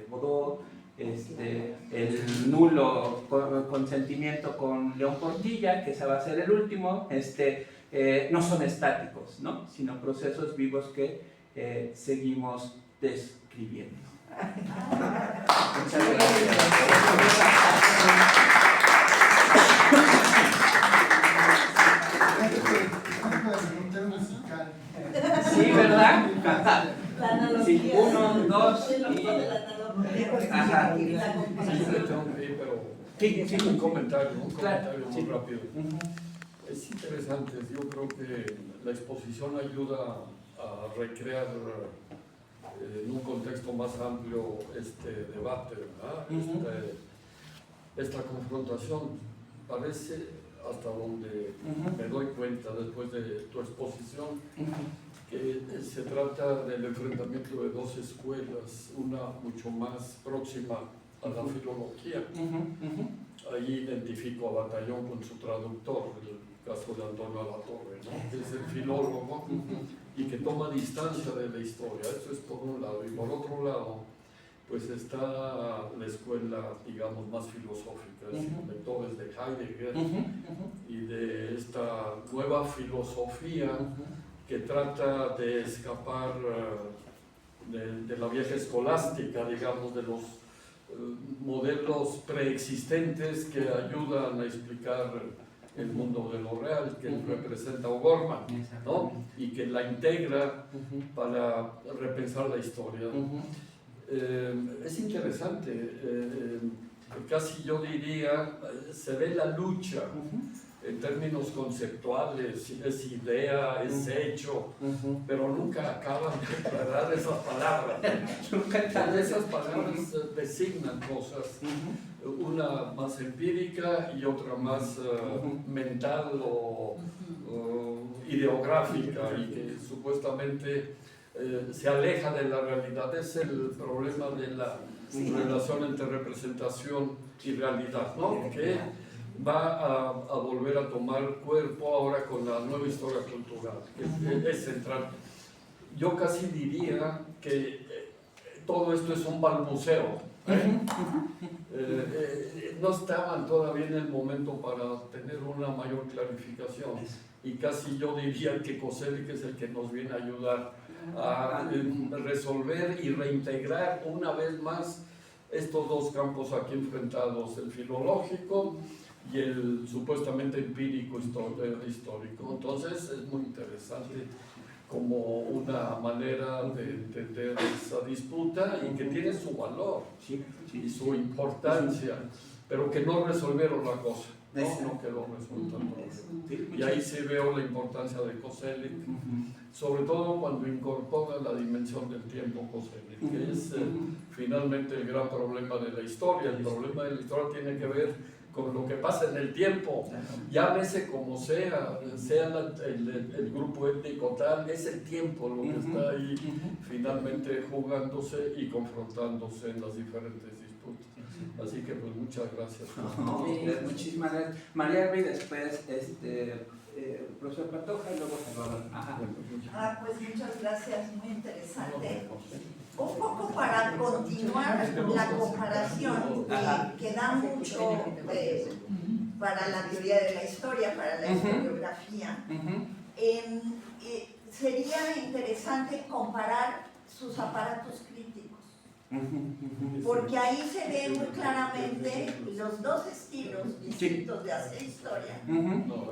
Godot, el nulo consentimiento con León Portilla, que ese va a ser el último, no son estáticos, ¿no? Sino procesos vivos que seguimos describiendo. Muchas gracias. Sí, ¿verdad? La analogía. Sí, 1, 2 El ojo y... de la analogía. Ajá. Y la Sí, comparación. pero un comentario muy Sí. rápido. Ujú. Es interesante, yo creo que la exposición ayuda a recrear en un contexto más amplio este debate, ¿verdad? Ujú. Esta confrontación parece, hasta donde Ujú. me doy cuenta después de tu exposición, Ujú. que se trata del enfrentamiento de dos escuelas, una mucho más próxima a la filología. Ahí identifico a Bataillon con su traductor, el caso de Antonio Alatorre, ¿no? Que es el filólogo y que toma distancia de la historia. Eso es por un lado. Y por otro lado, pues está la escuela, digamos, más filosófica, es decir, lectores de Heidegger y de esta nueva filosofía que trata de escapar de la vieja escolástica, digamos, de los modelos preexistentes que ayudan a explicar el mundo de lo real, que representa O'Gorman, ¿no? Y que la integra para repensar la historia. Es interesante, casi yo diría, se ve la lucha en términos conceptuales, es idea, es hecho, pero nunca acaban de aclarar esas palabras. Esas palabras designan cosas, una más empírica y otra más mental o ideográfica, y que supuestamente se aleja de la realidad. Es el problema de la relación entre representación y realidad, ¿no? Que va a volver a tomar cuerpo ahora con la nueva historia cultural, que es central. Yo casi diría que todo esto es un balbuceo. No estaban todavía en el momento para tener una mayor clarificación, y casi yo diría que Koselleck es el que nos viene a ayudar a resolver y reintegrar una vez más estos dos campos aquí enfrentados, el filológico y el supuestamente empírico histórico. Entonces es muy interesante como una manera de entender esa disputa, y que tiene su valor y su importancia, pero que no resolvieron la cosa, no quedó resuelto el problema. Y ahí sí veo la importancia de Koselleck, sobre todo cuando incorpora la dimensión del tiempo Koselleck, que es finalmente el gran problema de la historia. El problema de la historia tiene que ver con lo que pasa en el tiempo, llámese como sea el grupo étnico tal, es el tiempo lo que está ahí finalmente jugándose y confrontándose en las diferentes disputas. Así que pues muchas gracias. Muchísimas gracias. María Herby, después profesor Pantoja y luego Salvador. Pues muchas gracias, muy interesante. Un poco para continuar la comparación, que da mucho para la teoría de la historia, para la historiografía. Sería interesante comparar sus aparatos críticos, porque ahí se ve muy claramente los dos estilos distintos de hacer historia,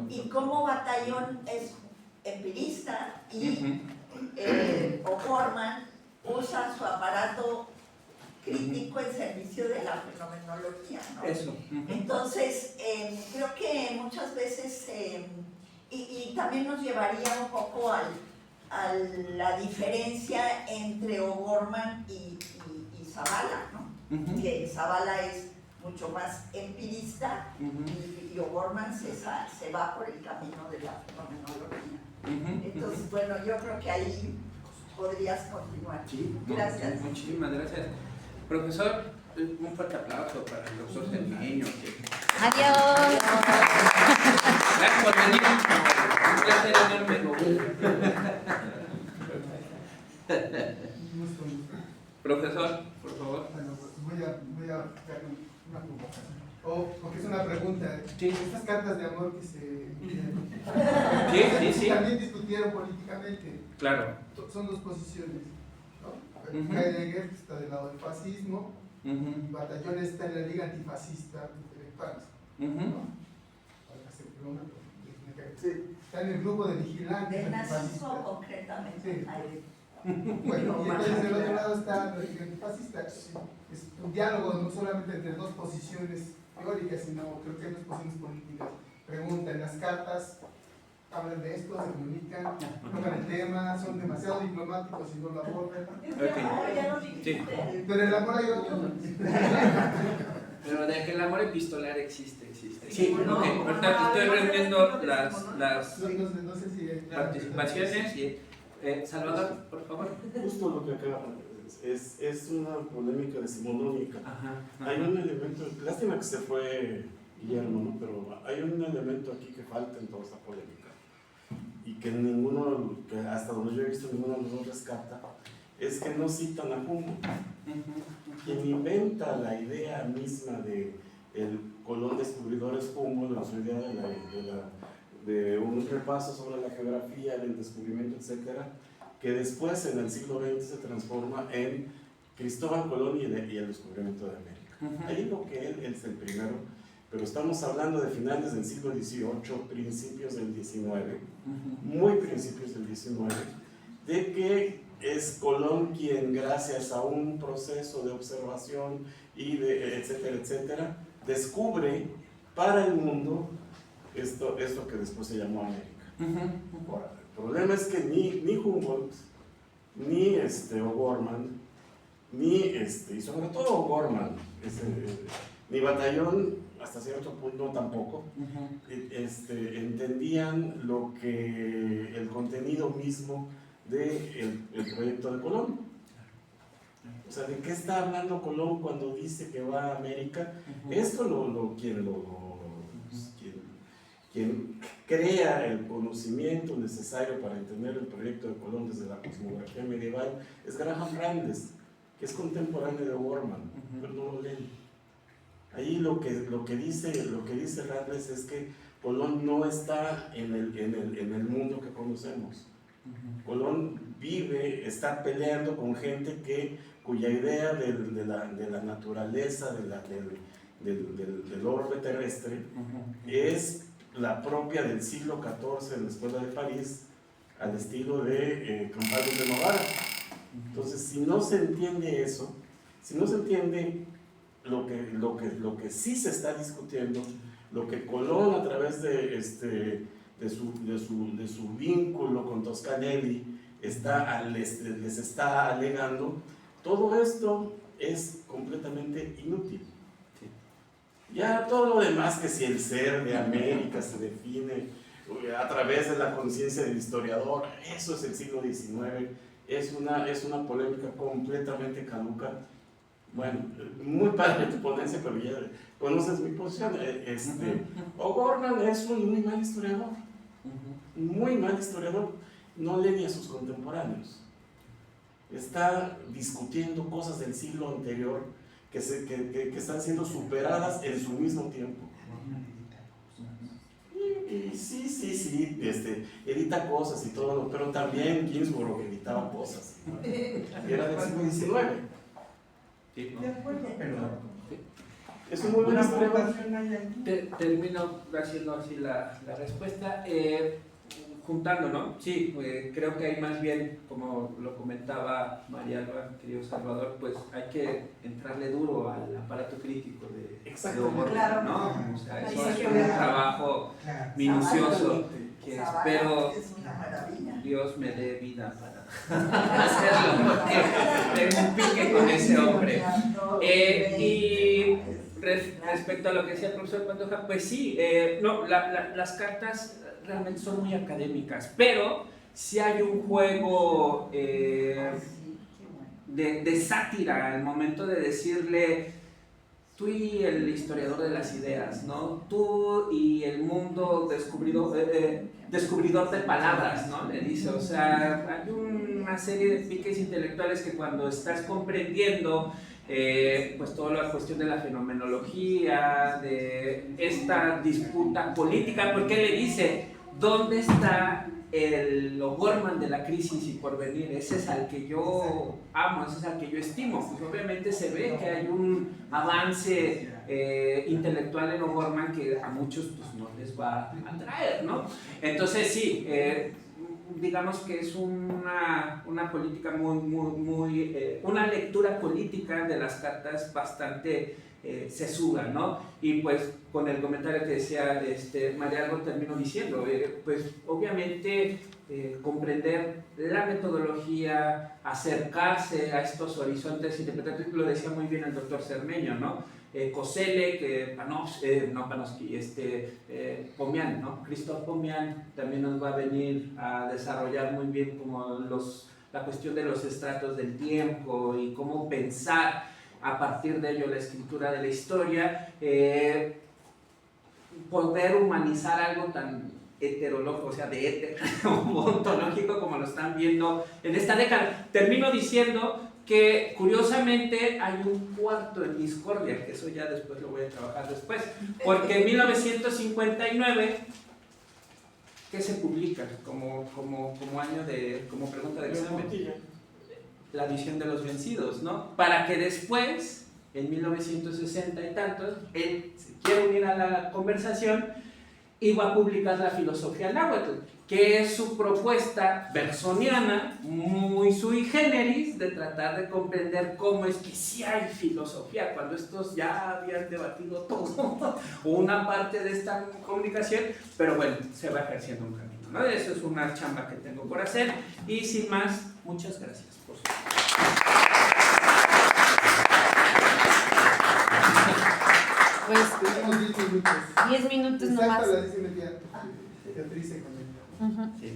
y cómo Bataillon es empirista y O'Gorman usa su aparato crítico en servicio de la fenomenología, ¿no? Eso. Entonces, creo que muchas veces, y también nos llevaría un poco a la diferencia entre O'Gorman y Zavala, ¿no? Que Zavala es mucho más empirista y O'Gorman se va por el camino de la fenomenología. Entonces, bueno, yo creo que ahí podrías continuar. Sí, Gracias. Muchísimas gracias. Profesor, un fuerte aplauso para el doctor Cermeño. Adiós. Gracias por venir. Un placer enorme. Profesor, por favor. Bueno, pues voy a dar una provocación. Porque es una pregunta. Sí. Estas cartas de amor que Sí. también discutieron políticamente. Claro. Son dos posiciones, ¿no? Heidegger está del lado del fascismo, y Batallón está en la Liga Antifascista Intelectuales. ¿No? Está en el grupo de vigilantes De nazismo antifascistas. concretamente. Sí. Heidegger. Bueno, y entonces del otro lado está la Liga Antifascista. Es un diálogo no solamente entre dos posiciones teóricas, sino creo que hay dos posiciones políticas. Preguntan, las cartas hablan de esto, se comunican, tocan el tema, son demasiado diplomáticos y no lo abordan. Ya lo dijiste. Sí. Pero el amor hay otro. Pero de que el amor epistolar existe. Sí, Ok, no, por tanto, estoy reuniendo las No sé si participaciones y Salvador, por favor. Justo lo que acaba es una polémica decimonónica. Hay un elemento, lástima que se fue Guillermo, ¿no? Pero hay un elemento aquí que falta en toda esta polémica y que ninguno, que hasta donde yo he visto ninguno de los dos rescata, es que no citan a Humboldt. Quien inventa la idea misma de el Colón descubridor es Humboldt, en su idea de un repaso sobre la geografía, el descubrimiento, etcétera, que después en el siglo XX se transforma en Cristóbal Colón y el descubrimiento de América. Ahí lo que él es el primero, pero estamos hablando de finales del siglo XVIII, principios del XIX, muy principios del XIX, de que es Colón quien, gracias a un proceso de observación y de etcétera, etcétera, descubre para el mundo esto que después se llamó América. Ahora, el problema es que ni Humboldt, ni O'Gorman, y sobre todo O'Gorman, ni Batallón, hasta cierto punto tampoco, entendían el contenido mismo del proyecto de Colón. O sea, ¿de qué está hablando Colón cuando dice que va a América? Esto quien crea el conocimiento necesario para entender el proyecto de Colón desde la cosmografía medieval es Graham Randes, que es contemporáneo de O'Gorman, pero no lo leen. Ahí lo que dice Randes es que Colón no está en el mundo que conocemos. Colón está peleando con gente cuya idea de la naturaleza, del orbe terrestre, es la propia del siglo XIV en la Escuela de París, al estilo de Campagnos de Novara. Entonces, si no se entiende eso, si no se entiende lo que sí se está discutiendo, lo que Colón a través de su vínculo con Toscanelli les está alegando, todo esto es completamente inútil. Ya todo lo demás, que si el ser de América se define a través de la conciencia del historiador, eso es el siglo XIX, es una polémica completamente caduca. Bueno, muy padre tu ponencia, pero ya conoces mi posición. O'Gorman es un muy mal historiador, no lee ni a sus contemporáneos. Está discutiendo cosas del siglo anterior que están siendo superadas en su mismo tiempo. Y sí, edita cosas y todo, pero también Ginsburg editaba cosas, ¿no? Era del siglo XIX. De acuerdo, pero Es un muy buen historiador. aportación hay aquí. Termino haciendo así la respuesta. Juntando, ¿no? Sí, creo que hay más bien, como lo comentaba María Alba, querido Salvador, pues hay que entrarle duro al aparato crítico de O'Gorman, Claro. ¿no? O sea, eso Hay es que un ver. trabajo Claro. minucioso que Zavala espero es una maravilla. Dios me dé vida para hacerlo, porque tengo un pique con ese hombre. Y respecto a lo que decía el profesor Pantoja, pues sí, no, las cartas realmente son muy académicas, pero sí hay un juego de sátira al momento de decirle tú y el historiador de las ideas, ¿no? Tú y el mundo descubridor de palabras, ¿no? Le dice, o sea, hay una serie de piques intelectuales que cuando estás comprendiendo pues toda la cuestión de la fenomenología, de esta disputa política, porque le dice, ¿dónde está el O'Gorman de la crisis y porvenir? Ese es al que yo amo, ese es al que yo estimo. Pues obviamente se ve que hay un avance intelectual en O'Gorman que a muchos pues, no les va a atraer, ¿no? Entonces sí, digamos que es una política una lectura política de las cartas bastante sesuda, ¿no? Y pues con el comentario que decía María algo termino diciendo, pues obviamente comprender la metodología, acercarse a estos horizontes interpretativos, lo decía muy bien el doctor Cermeño, ¿no? Koselleck, Panofsky, Pomian, ¿no? Christoph Pomian también nos va a venir a desarrollar muy bien como la cuestión de los estratos del tiempo y cómo pensar a partir de ello la escritura de la historia, poder humanizar algo tan heterológico, o sea, de éter, ontológico como lo están viendo en esta década. Termino diciendo que curiosamente hay un cuarto en discordia, que eso ya después lo voy a trabajar después, porque en 1959, ¿qué se publica como año como pregunta de examen? La visión de los vencidos, ¿no? Para que después, en 1960 y tantos, él se quiere unir a la conversación y va a publicar la filosofía náhuatl, que es su propuesta bersoniana, muy sui generis, de tratar de comprender cómo es que sí hay filosofía, cuando estos ya habían debatido todo, o una parte de esta comunicación, pero bueno, se va ejerciendo un camino, ¿no? Eso es una chamba que tengo por hacer, y sin más, muchas gracias por su tiempo. Pues Tenemos 10 minutos. 10 minutos Exacto, nomás. la dice Beatriz con él. Ujú. Sí.